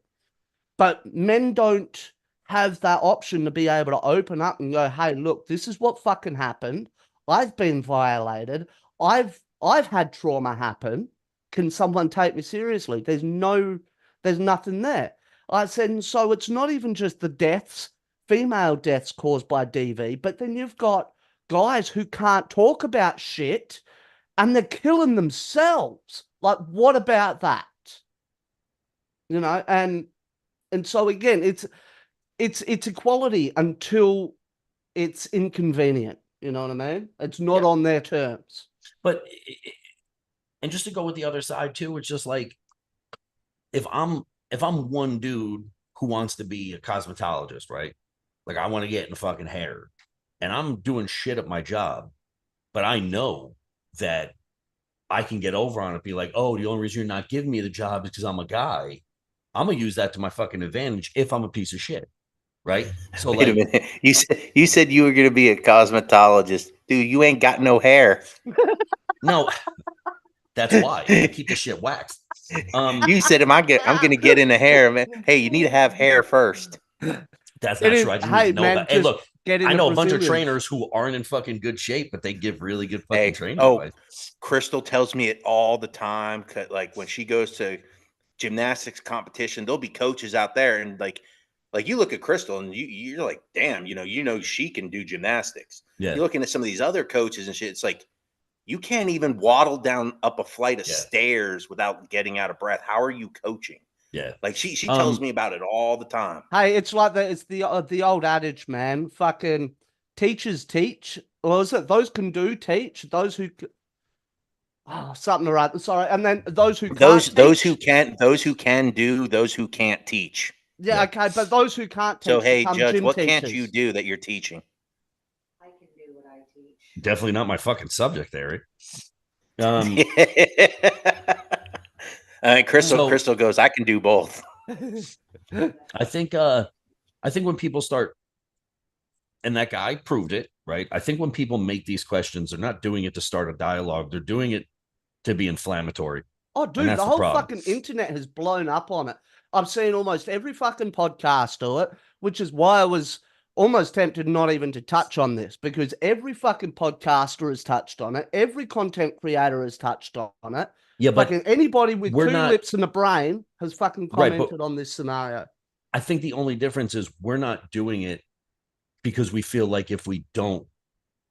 But men don't have that option to be able to open up and go, hey, look, this is what fucking happened. I've been violated. I've had trauma happen. Can someone take me seriously? There's nothing there. I said, and so it's not even just the deaths, female deaths caused by DV, but then you've got guys who can't talk about shit and they're killing themselves. Like, what about that? And so again, it's equality until it's inconvenient. You know what I mean? It's not on their terms. But and just to go with the other side too, it's just like if I'm one dude who wants to be a cosmetologist, right? Like I want to get in fucking hair, and I'm doing shit at my job, but I know that I can get over on it, be like, oh, the only reason you're not giving me the job is because I'm a guy. I'm gonna use that to my fucking advantage if I'm a piece of shit, right? So Wait a minute. You said you were gonna be a cosmetologist, dude. You ain't got no hair. No, that's why I keep the shit waxed. You said, I'm gonna get in the hair, man. Hey, you need to have hair first. That's not true. I just need to know about. Hey, look, I know a bunch of trainers who aren't in fucking good shape, but they give really good fucking training advice. Crystal tells me it all the time. Like when she goes to gymnastics competition, there'll be coaches out there, and like you look at Crystal, and you're like, damn, she can do gymnastics. Yeah. You're looking at some of these other coaches and shit. It's like You can't even waddle down up a flight of Yeah. stairs without getting out of breath. How are you coaching? Yeah. Like she tells me about it all the time. Hey, it's like it's the old adage, man. Fucking teachers teach. Or is it those can do teach? Those who something right. Sorry, and then those who can't Those teach. who can do, those who can't teach. Yeah, Yeah. okay, but those who can't teach So hey, become Judge, gym what teachers. can't you do that you're teaching? I can do what I teach. Definitely not my fucking subject, Eric. And So- Crystal goes, I can do both. I think when people start, and that guy proved it, right? I think when people make these questions, they're not doing it to start a dialogue. They're doing it to be inflammatory. Oh, And dude, that's the the whole problem. fucking internet has blown up on it. I've seen almost every fucking podcast do it, which is why I was almost tempted not even to touch on this, because every fucking podcaster has touched on it. Every content creator has touched on it. Yeah, but Fucking anybody with we're two not- lips and a brain has fucking Right, but- commented on this scenario. I think the only difference is we're not doing it because we feel like if we don't,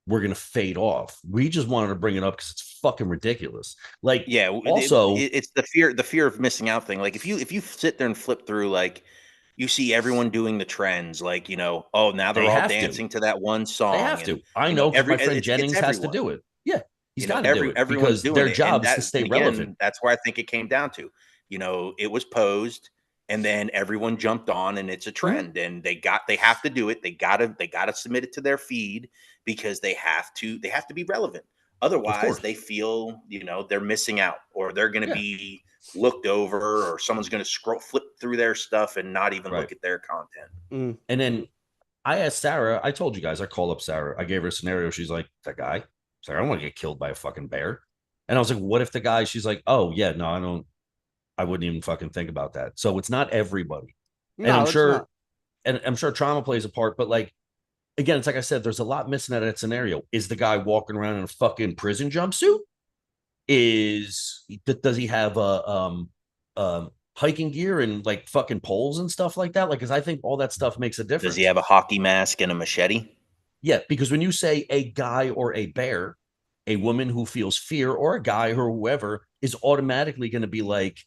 we're going to fade off. We just wanted to bring it up because it's fucking ridiculous. Like, Yeah. also, it's the fear of missing out thing. Like if you sit there and flip through, like you see everyone doing the trends, like, you know, oh, now they're They all have to. dancing to that one song. they have to. And, I you know because my friend it's Jennings has to everyone. do it. Yeah, he's You know, got to do it everyone's because doing their it. job And is to stay again, relevant. that's where I think it came down to. You know, it was posed, and then everyone jumped on, and it's a trend, and they have to do it. They gotta submit it to their feed because they have to be relevant. Otherwise, course. they feel, you know, they're missing out, or they're going to Yeah. be looked over, or someone's going to flip through their stuff and not even Right. look at their content. And then I asked Sarah, I told you guys, I called up Sarah. I gave her a scenario. She's like, that guy? She's like, I don't want to get killed by a fucking bear. And I was like, what if the guy, she's like, oh, yeah, no, I wouldn't even fucking think about that. So it's not everybody. No, and I'm it's sure, not. and I'm sure trauma plays a part, but like, again, it's like I said, there's a lot missing out of that scenario. Is the guy walking around in a fucking prison jumpsuit? Does he have hiking gear and like fucking poles and stuff like that? Like, because I think all that stuff makes a difference. Does he have a hockey mask and a machete? Yeah, because when you say a guy or a bear, a woman who feels fear or a guy or whoever is automatically going to be like,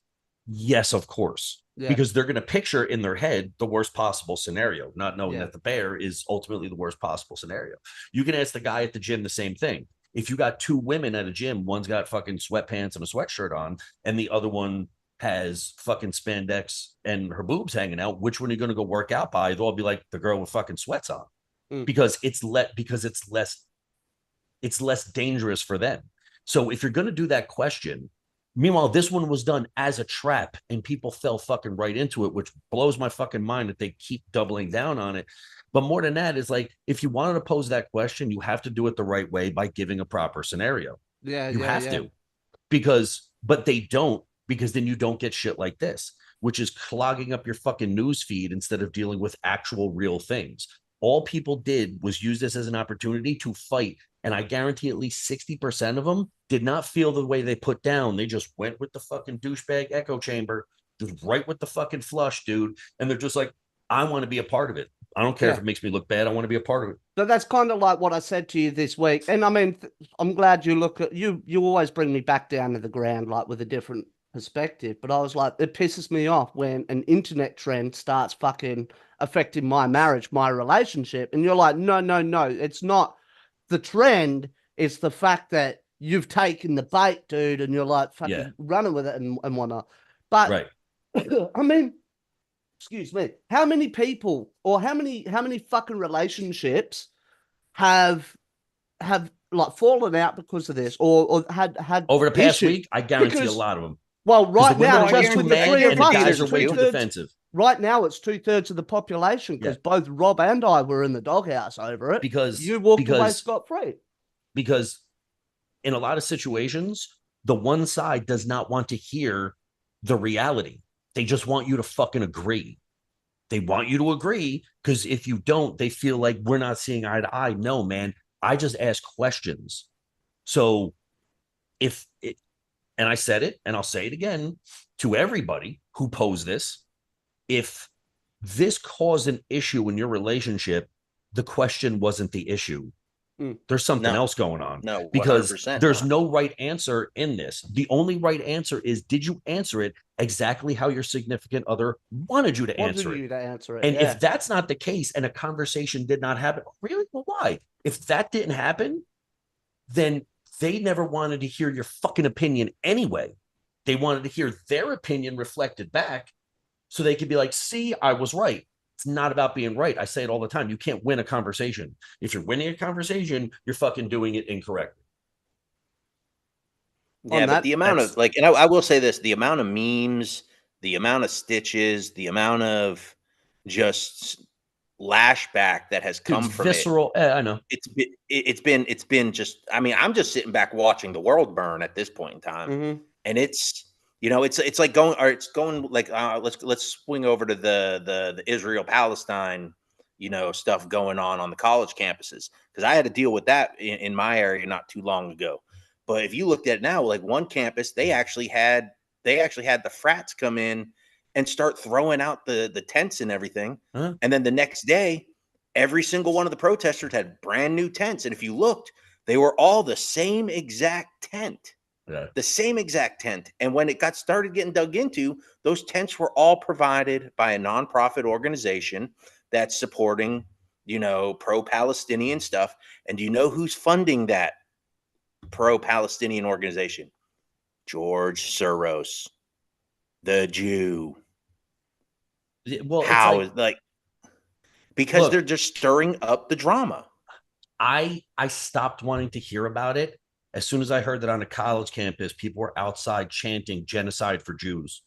yes, of course. Yeah. Because they're going to picture in their head the worst possible scenario, not knowing Yeah. that the bear is ultimately the worst possible scenario. You can ask the guy at the gym the same thing. If you got two women at a gym, one's got fucking sweatpants and a sweatshirt on, and the other one has fucking spandex and her boobs hanging out, which one are you going to go work out by? They'll all be like the girl with fucking sweats on. Because it's less dangerous for them. So if you're going to do that question, meanwhile, this one was done as a trap and people fell fucking right into it, which blows my fucking mind that they keep doubling down on it. But more than that is like, if you wanted to pose that question, you have to do it the right way by giving a proper scenario. Yeah, You have yeah. to, but they don't, because then you don't get shit like this, which is clogging up your fucking news feed instead of dealing with actual real things. All people did was use this as an opportunity to fight. And I guarantee at least 60% of them did not feel the way they put down. They just went with the fucking douchebag echo chamber, just right with the fucking flush, dude. And they're just like, I want to be a part of it. I don't care if it makes me look bad. I want to be a part of it. So that's kind of like what I said to you this week. And I mean, I'm glad you look at you always bring me back down to the ground, like with a different perspective. But I was like, it pisses me off when an internet trend starts fucking affecting my marriage, my relationship. And you're like, no, it's not the trend. It's the fact that you've taken the bait, dude, and you're like fucking running with it and whatnot. But right. I mean, excuse me, how many people or how many fucking relationships have like fallen out because of this or had over the past issues? week? I guarantee Because- a lot of them. Well, right now, are just too with the mad three and of the us, guys it's are way too defensive. Right now, it's 2/3 of the population because both Rob and I were in the doghouse over it. Because you walked away scot-free. Because in a lot of situations, the one side does not want to hear the reality. They just want you to fucking agree. They want you to agree because if you don't, they feel like we're not seeing eye to eye. No, man, I just ask questions. So and I said it, and I'll say it again to everybody who posed this. If this caused an issue in your relationship, the question wasn't the issue. There's something No, else going on no, because 100% there's not. no right answer in this. The only right answer is, did you answer it exactly how your significant other wanted you to answer it? And Yeah. if that's not the case and a conversation did not happen, really? Well, why? If that didn't happen, then they never wanted to hear your fucking opinion anyway. They wanted to hear their opinion reflected back so they could be like, see, I was right. It's not about being right. I say it all the time. You can't win a conversation. If you're winning a conversation, you're fucking doing it incorrectly. Yeah, but the amount of like, and I will say this: the amount of memes, the amount of stitches, the amount of just lashback that has come from visceral. I know it's been just. I mean, I'm just sitting back watching the world burn at this point in time, and it's it's like going or it's going like let's swing over to the Israel Palestine stuff going on the college campuses because I had to deal with that in my area not too long ago. But if you looked at it now, like one campus, they actually had the frats come in and start throwing out the tents and everything. Huh? And then the next day, every single one of the protesters had brand new tents. And if you looked, they were all the same exact tent. Yeah. The same exact tent. And when it got started getting dug into, those tents were all provided by a nonprofit organization that's supporting, pro-Palestinian stuff. And do you know who's funding that pro-Palestinian organization? George Soros, the Jew. Well, How it's is like because they're just stirring up the drama. I stopped wanting to hear about it as soon as I heard that on a college campus people were outside chanting genocide for Jews.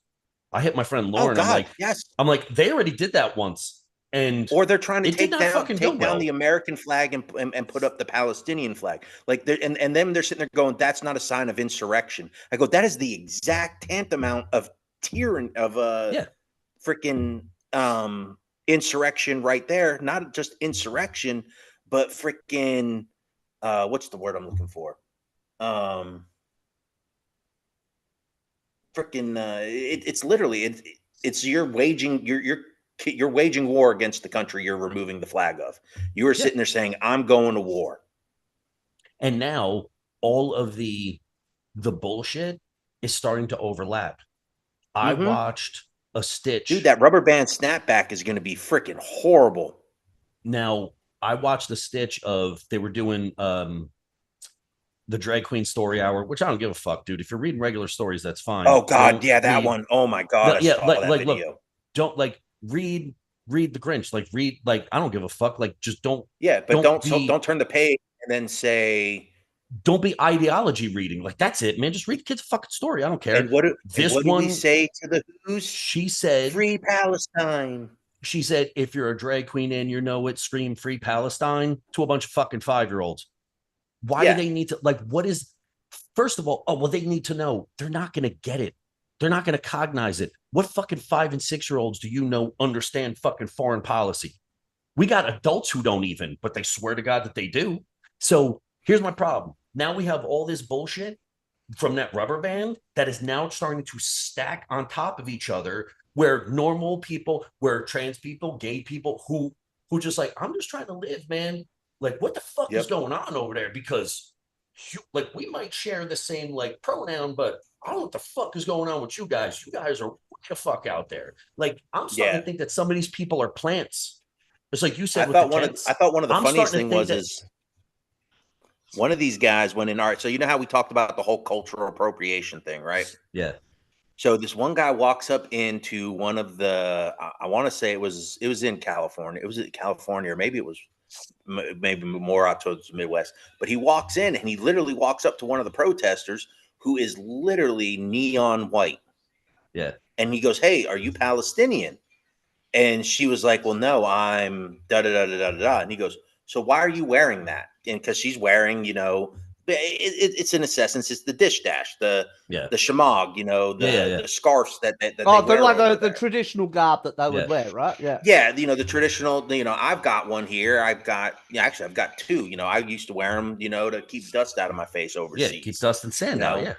I hit my friend Lauren. Oh God, I'm like, yes. I'm like, they already did that once, and or they're trying to it did not fucking go well. the American flag and put up the Palestinian flag. Like and then they're sitting there going, that's not a sign of insurrection. I go, that is the exact tantamount of tyranny of freaking insurrection right there. Not just insurrection, but freaking what's the word I'm looking for? It's literally it's you're waging you're waging war against the country you're removing the flag of. You are sitting there saying, I'm going to war. And now all of the bullshit is starting to overlap. I watched a stitch. Dude, that rubber band snapback is going to be freaking horrible. Now, I watched the stitch of they were doing the drag queen story hour, which I don't give a fuck, dude. If you're reading regular stories, that's fine. Oh God, that one. Oh my God, I saw that video. Look, don't read the Grinch. I don't give a fuck. Just don't. Yeah, but don't turn the page and then say. Don't be ideology reading. That's it, man. Just read the kid's fucking story. I don't care. And what did we say to the Who's? She said, "Free Palestine." She said, if you're a drag queen and you know it, scream "Free Palestine" to a bunch of fucking 5-year-olds. Why do they need to what is first of all, they need to know they're not going to get it. They're not going to cognize it. What fucking 5 and 6-year-olds do you know understand fucking foreign policy? We got adults who don't even, but they swear to God that they do. So here's my problem. Now we have all this bullshit from that rubber band that is now starting to stack on top of each other, where normal people, where trans people, gay people who just I'm just trying to live, man. What the fuck is going on over there? Because we might share the same pronoun, but I don't know what the fuck is going on with you guys. You guys are way the fuck out there. I'm starting to think that some of these people are plants. It's like you said. I thought one of the funniest thing was one of these guys went in art. So you know how we talked about the whole cultural appropriation thing, right? Yeah. So this one guy walks up into one of the, I want to say it was in California. It was in California, or maybe it was more out towards the Midwest. But he walks in and he literally walks up to one of the protesters who is literally neon white. Yeah. And he goes, "Hey, are you Palestinian?" And she was like, "Well, no, I'm da da da da da da." And he goes, "So why are you wearing that?" And because she's wearing, it's in essence, it's the dish dash, the shamag, the scarves that they wear the traditional garb that they would wear, right? Yeah, the traditional. I've got one here. I've got two. I used to wear them, to keep dust out of my face overseas. Yeah, keep dust and sand out. Yeah.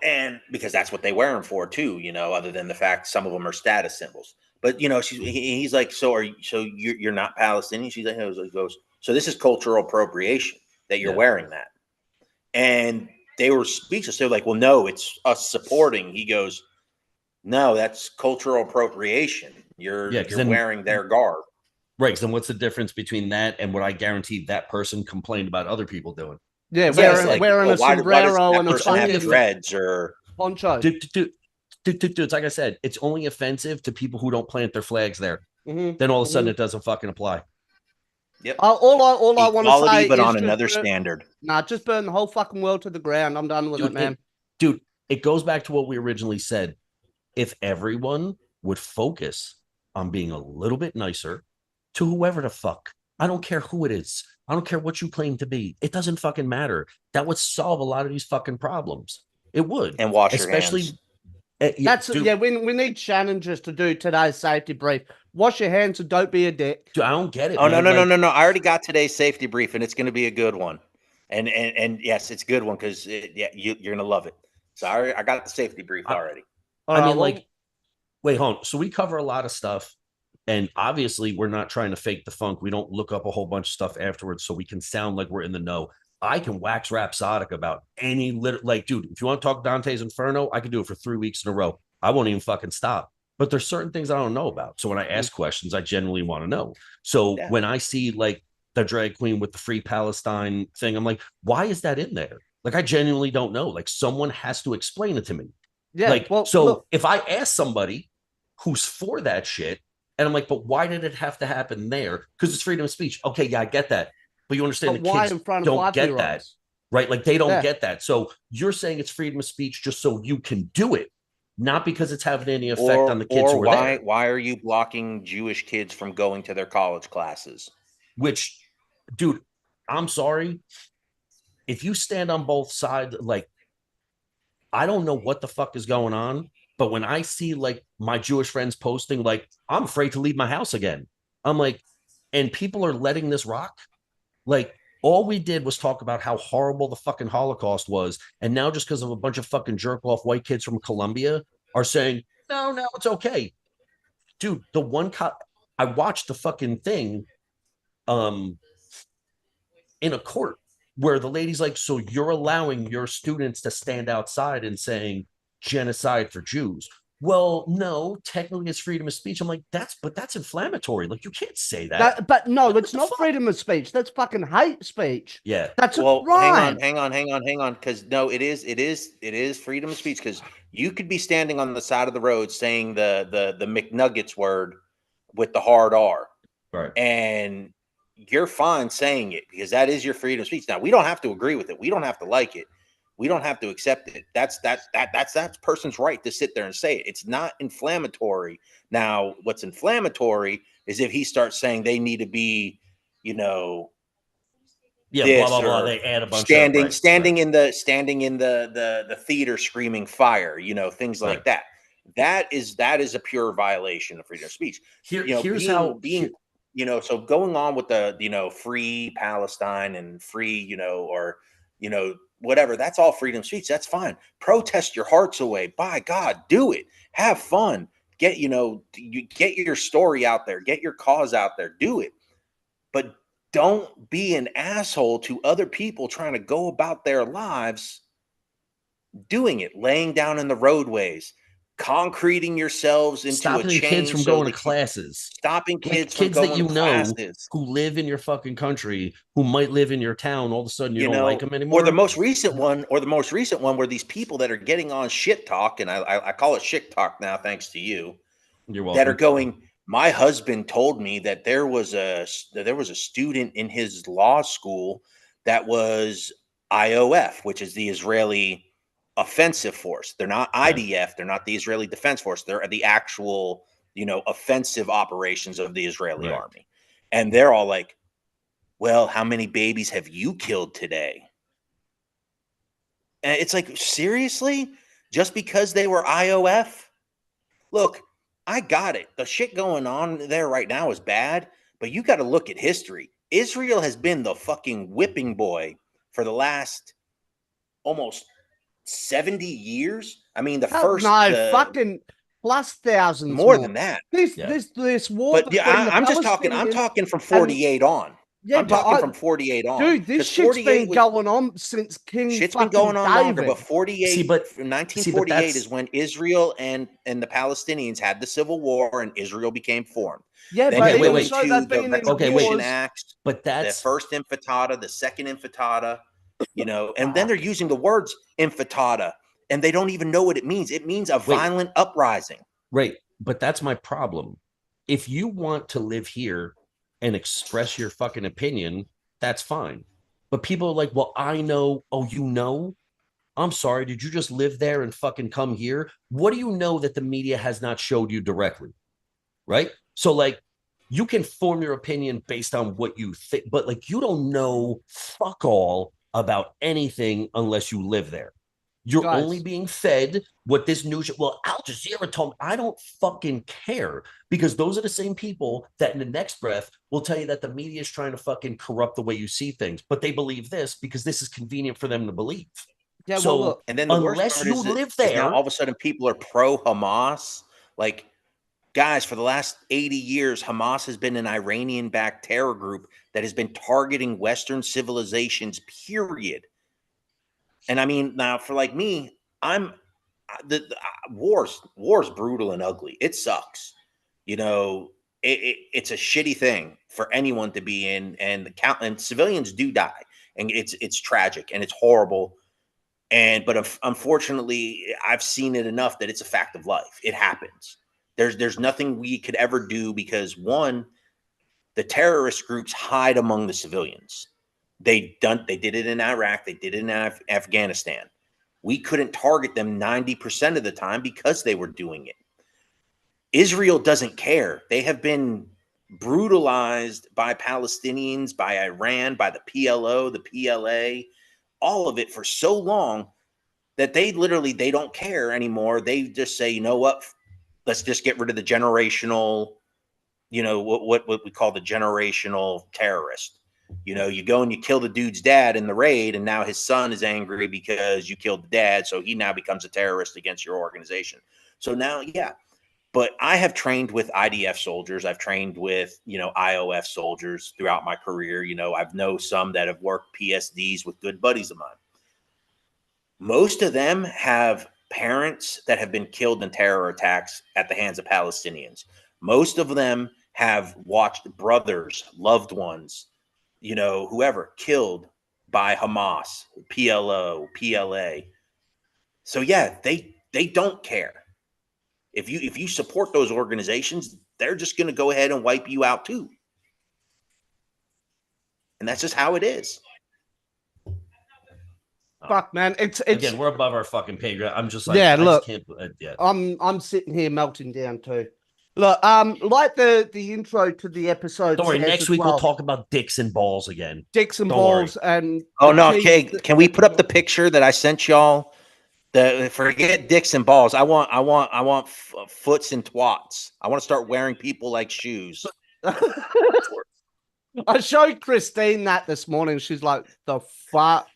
And because that's what they wear them for too. Other than the fact some of them are status symbols. But he's like, so you're not Palestinian? She's like, he goes, so this is cultural appropriation that you're wearing that. And they were speechless. They're like, well, no, it's us supporting. He goes, no, that's cultural appropriation. You're wearing their garb. Right. So then what's the difference between that and what I guarantee that person complained about other people doing? Yeah, Like, wearing a why does sombrero that and a person have fucking dreads or poncho. Dude, it's like I said, it's only offensive to people who don't plant their flags there. Mm-hmm. Then all of a sudden it doesn't fucking apply. Yep. All I want to say but is on another standard. Nah, just burn the whole fucking world to the ground. I'm done with it, man. Dude, it goes back to what we originally said. If everyone would focus on being a little bit nicer to whoever the fuck, I don't care who it is. I don't care what you claim to be. It doesn't fucking matter. That would solve a lot of these fucking problems. It would. And wash especially your hands. We need Shannon just to do today's safety brief. Wash your hands and don't be a dick. Dude, I don't get it. Oh, man. No. I already got today's safety brief, and it's going to be a good one. And yes, it's a good one because you're going to love it. So I got the safety brief already. Wait, hold on. So we cover a lot of stuff, and obviously we're not trying to fake the funk. We don't look up a whole bunch of stuff afterwards so we can sound like we're in the know. I can wax rhapsodic about any dude, if you want to talk Dante's Inferno, I can do it for 3 weeks in a row. I won't even fucking stop. But there's certain things I don't know about. So when I ask questions, I genuinely want to know. So when I see like the drag queen with the Free Palestine thing, I'm like, why is that in there? Like, I genuinely don't know. Like, someone has to explain it to me. Yeah. If I ask somebody who's for that shit, and I'm like, but why did it have to happen there? Because it's freedom of speech. Okay, yeah, I get that. But you understand the kids don't get that, right? Like, they don't get that. So you're saying it's freedom of speech just so you can do it, not because it's having any effect on the kids who are there. Why are you blocking Jewish kids from going to their college classes? Which, dude, I'm sorry. If you stand on both sides, like, I don't know what the fuck is going on, but when I see like my Jewish friends posting, like, I'm afraid to leave my house again, I'm like, and people are letting this rock. Like, all we did was talk about how horrible the fucking Holocaust was. And now just because of a bunch of fucking jerk off white kids from Colombia are saying, no, it's okay. Dude, the one I watched the fucking thing in a court where the lady's like, so you're allowing your students to stand outside and saying genocide for Jews. Well, no, technically it's freedom of speech. I'm like, that's inflammatory. Like, you can't say that. But no, it's not freedom of speech. That's fucking hate speech. Yeah. That's a crime. Hang on. Because no, it is freedom of speech. Because you could be standing on the side of the road saying the McNuggets word with the hard R. Right. And you're fine saying it because that is your freedom of speech. Now, we don't have to agree with it. We don't have to like it. We don't have to accept it. That's that person's right to sit there and say it. It's not inflammatory. Now, what's inflammatory is if he starts saying they need to be, blah blah blah. They add a bunch standing in the theater screaming fire, things like that. That is a pure violation of freedom of speech. So going on with the free Palestine and free, whatever, that's all freedom of speech. That's fine. Protest your hearts away. By God, do it. Have fun. Get your story out there. Get your cause out there. Do it. But don't be an asshole to other people trying to go about their lives doing it, laying down in the roadways, concreting yourselves into stopping a chain kids from going to classes, stopping kids from going to classes. Know who live in your fucking country, who might live in your town. All of a sudden, you don't like them anymore. Or the most recent one where these people that are getting on shit talk, and I call it shit talk now, thanks to you. You're welcome. That are going. My husband told me that there was a student in his law school that was IOF, which is the Israeli offensive force. They're not IDF. They're not the Israeli Defense Force. They're the actual, offensive operations of the Israeli army. And they're all like, well, how many babies have you killed today? And it's like, seriously? Just because they were IOF? Look, I got it. The shit going on there right now is bad, but you got to look at history. Israel has been the fucking whipping boy for the last almost 70 years. I mean, plus thousands More more. than that. This war But yeah, between the I'm just talking. I'm Palestinians talking from and 48 on. yeah, I'm but talking from 48 on. dude, this Because shit's 48 been was going on since King shit's been fucking going on longer. David. But 48, See, but 1948 is that's when Israel and the Palestinians had the civil war, and Israel became formed. Yeah, Then but Okay, you wait, go even wait. so, into they've the been in Okay, wait. Restitution wars. Acts, But the that's first intifada, the second intifada, and then they're using the words intifada, and they don't even know what it means. It means a wait, violent uprising. right. But that's my problem. If you want to live here and express your fucking opinion, that's fine. But people are like, well, I know. Oh, you know? I'm sorry. Did you just live there and fucking come here? What do you know that the media has not showed you directly? Right. So, like, you can form your opinion based on what you think, but like, you don't know fuck all about anything unless you live there. You're only Guys, being fed what this news. Well, Al Jazeera told me. I don't fucking care because those are the same people that in the next breath will tell you that the media is trying to fucking corrupt the way you see things. But they believe this because this is convenient for them to believe. yeah, well, So look, And then the worst unless part you is that live is now there, all of a sudden people are pro Hamas. Like, guys, for the last 80 years, Hamas has been an Iranian backed terror group that has been targeting Western civilizations, period. And I mean, now for like me, I'm the war's brutal and ugly. It sucks. You know, it's a shitty thing for anyone to be in, and and civilians do die, and it's tragic and it's horrible. And but unfortunately, I've seen it enough that it's a fact of life. It happens. There's nothing we could ever do because one, the terrorist groups hide among the civilians. They did it in Iraq. They did it in Afghanistan. We couldn't target them 90% of the time because they were doing it. Israel doesn't care. They have been brutalized by Palestinians, by Iran, by the PLO, the PLA, all of it for so long that they don't care anymore. They just say, you know what? Let's just get rid of the generational, what we call the generational terrorist. You go and you kill the dude's dad in the raid, and now his son is angry because you killed the dad, so he now becomes a terrorist against your organization. So now, yeah. But I have trained with IDF soldiers. I've trained with, IOF soldiers throughout my career. I've know some that have worked PSDs with good buddies of mine. Most of them have parents that have been killed in terror attacks at the hands of Palestinians. Most of them have watched brothers, loved ones, whoever killed by Hamas, PLO, PLA. So yeah, they don't care. If you support those organizations, they're just going to go ahead and wipe you out too. And that's just how it is. fuck, man, it's again, we're above our fucking pay grade. I'm just like, yeah. I just Look, can't. Yeah. I'm sitting here melting down too. Look, like the intro to the episode Don't worry. says Next as week we'll well, talk about dicks and balls again. dicks and Don't worry. balls and Oh the no, cheese okay. that- Can we put up the picture that I sent y'all? Forget dicks and balls. I want foots and twats. I want to start wearing people like shoes. I showed Christine that this morning. She's like, "The fuck."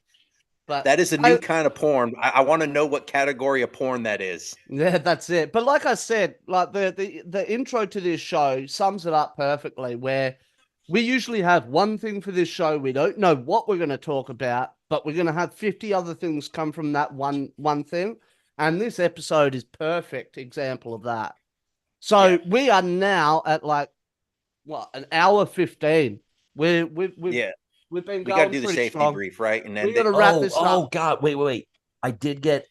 But That is a new kind of porn. I want to know what category of porn that is. yeah, that's it. But like I said, like the intro to this show sums it up perfectly. Where we usually have one thing for this show, we don't know what we're going to talk about, but we're going to have 50 other things come from that one thing. And this episode is perfect example of that. So Yeah. we are now at like what, an hour 15. We've Yeah, been we got to going do the pretty safety strong. brief, right? And We then got to wrap Oh, this oh up. God. Wait. I did get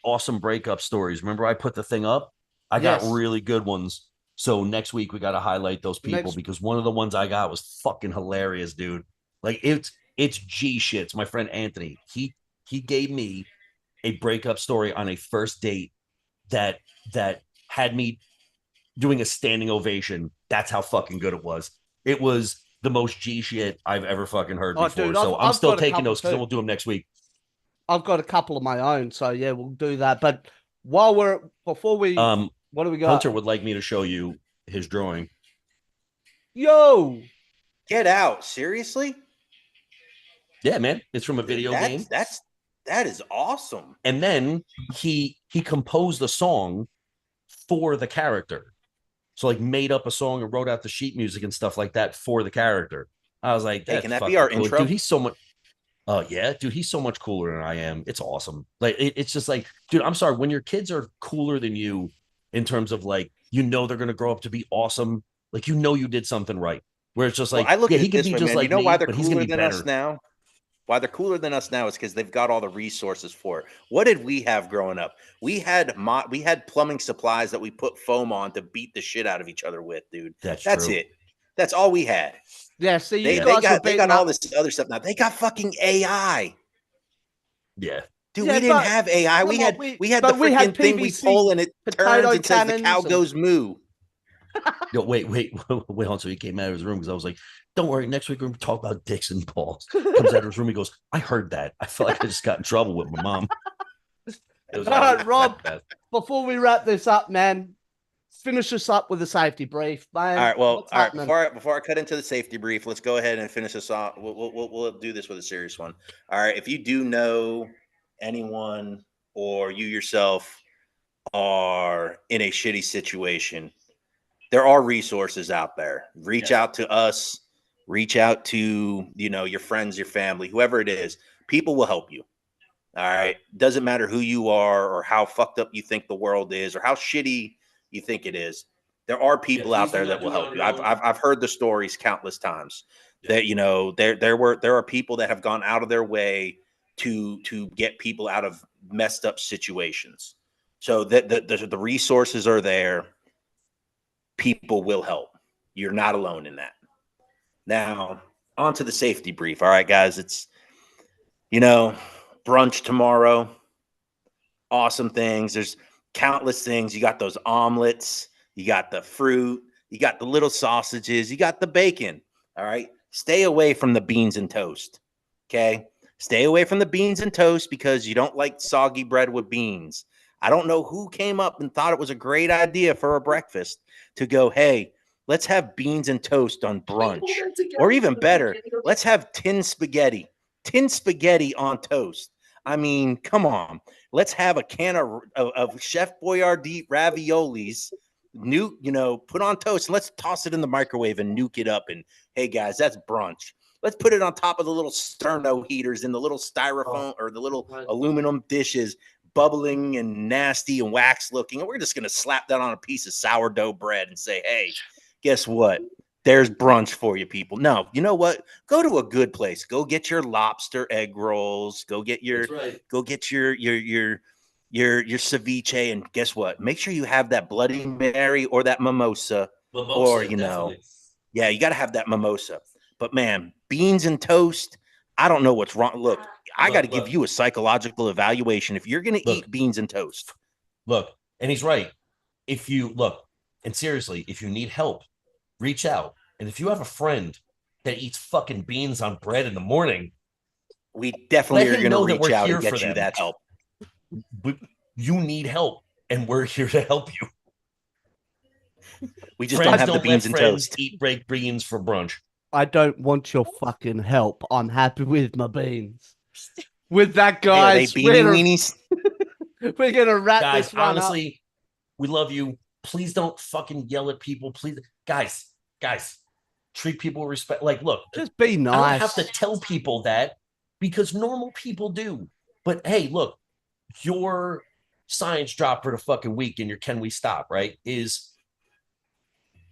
awesome breakup stories. Remember I put the thing up? I got Yes. really good ones. So next week we got to highlight those people because one of the ones I got was fucking hilarious, dude. Like it's G shits. My friend Anthony, he gave me a breakup story on a first date that had me doing a standing ovation. That's how fucking good it was. It was the most G shit I've ever fucking heard Oh, before. dude, So I'm I've still got a taking couple those because then too. we'll do them next week. I've got a couple of my own, so yeah, we'll do that. But before we, what do we got? Hunter would like me to show you his drawing. Yo, get out. Seriously? Yeah, man. It's from a video game. That is awesome. And then he composed a song for the character. So like made up a song and wrote out the sheet music and stuff like that for the character. I was like, Hey, that's can that be fucking our cool. intro? Dude, he's so much. Oh yeah, dude, he's so much cooler than I am. It's awesome. Like it's just like, dude, I'm sorry. When your kids are cooler than you in terms of like, they're gonna grow up to be awesome. Like you did something right. Where it's just Well, like, I look yeah, at he it could this be way, just man. You like know why me, they're but he's gonna cooler be than us better. now? Why they're cooler than us now is because they've got all the resources for it. What did we have growing up? We had plumbing supplies that we put foam on to beat the shit out of each other with, dude. That's That's true. it. That's all we had. Yeah, see, you They guys were they beating got all up. this other stuff now. They got fucking AI. Yeah. Dude, Yeah, we didn't but have AI. come We on, had the but we had freaking thing we PVC pull and it potato turns and says the cow cannons and goes moo. Yo, wait on. So he came out of his room because I was like, don't worry, next week we're gonna talk about dicks and balls. Comes out of his room, he goes, I heard that. I feel like I just got in trouble with my mom. It was All right, Rob, best. before we wrap this up, man, finish us up with a safety brief, man. All right. Well, What's all right. happening? Before I cut into the safety brief, let's go ahead and finish this off. We'll do this with a serious one. All right. If you do know anyone or you yourself are in a shitty situation, there are resources out there. Reach out to us. Reach out to your friends, your family, whoever it is. People will help you. All right. Doesn't matter who you are or how fucked up you think the world is or how shitty you think it is. There are people out there that will help you. I've heard the stories countless times that there are people that have gone out of their way to get people out of messed up situations. So that the resources are there. People will help. You're not alone in that. Now, on to the safety brief. All right, guys, it's brunch tomorrow. Awesome things. There's countless things. You got those omelets, you got the fruit, you got the little sausages, you got the bacon. All right. Stay away from the beans and toast. Okay. Stay away from the beans and toast because you don't like soggy bread with beans. I don't know who came up and thought it was a great idea for a breakfast to go, hey, let's have beans and toast on brunch. Or even better, let's have tin spaghetti on toast. I mean, come on. Let's have a can of Chef Boyardee raviolis, put on toast, and let's toss it in the microwave and nuke it up. And hey, guys, that's brunch. Let's put it on top of the little sterno heaters and the little styrofoam or the little aluminum dishes, bubbling and nasty and wax looking. And we're just going to slap that on a piece of sourdough bread and say, hey, guess what? There's brunch for you people. No, you know what? Go to a good place. Go get your lobster egg rolls. Go get your ceviche, and guess what? Make sure you have that Bloody Mary or that mimosa, or Definitely. yeah, you got to have that mimosa. But man, beans and toast. I don't know what's wrong. Look, I got to give you a psychological evaluation if you're going to eat beans and toast. Look, and he's right. If you look, and seriously, if you need help, reach out. And if you have a friend that eats fucking beans on bread in the morning, we definitely are going to reach out and get you that help. You need help, and we're here to help you. We just don't have the beans and toast. Eat break beans for brunch. I don't want your fucking help. I'm happy with my beans. With that, guys, hey, weenies? We're gonna wrap this one honestly, up. We love you. Please don't fucking yell at people. Please, guys, treat people with respect. Like, look, just be nice. I don't have to tell people that because normal people do. But hey, look, your science drop for the fucking week and your can we stop, right? Is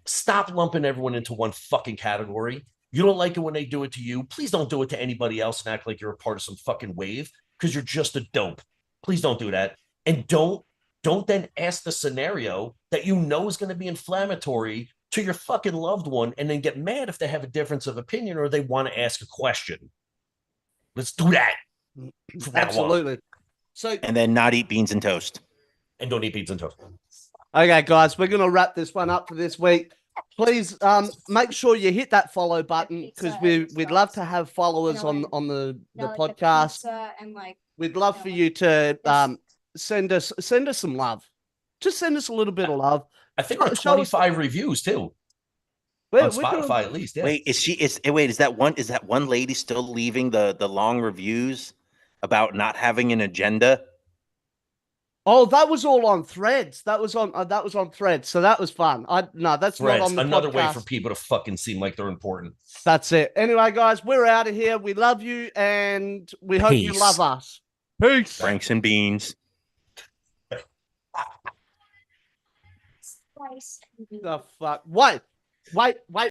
stop lumping everyone into one fucking category. You don't like it when they do it to you. Please don't do it to anybody else and act like you're a part of some fucking wave because you're just a dope. Please don't do that. And don't then ask the scenario that you know is going to be inflammatory to your fucking loved one and then get mad if they have a difference of opinion or they want to ask a question. Let's do that. Absolutely. So, and then not eat beans and toast. And don't eat beans and toast. Okay, guys, we're going to wrap this one up for this week. Please make sure you hit that follow button because we'd love to have followers on the podcast. We'd love for you to send us some love. Just send us a little bit of love. I think we're 25 reviews too. On Spotify, at least. Yeah. Wait, is that one lady still leaving the long reviews about not having an agenda? Oh, that was all on Threads. That was on Threads. So that was fun. No, that's not Threads, on the another podcast. way for people to fucking seem like they're important. That's it. Anyway, guys, we're out of here. We love you, and we hope you Peace. love us. Peace. Franks and beans. The fuck? Wait.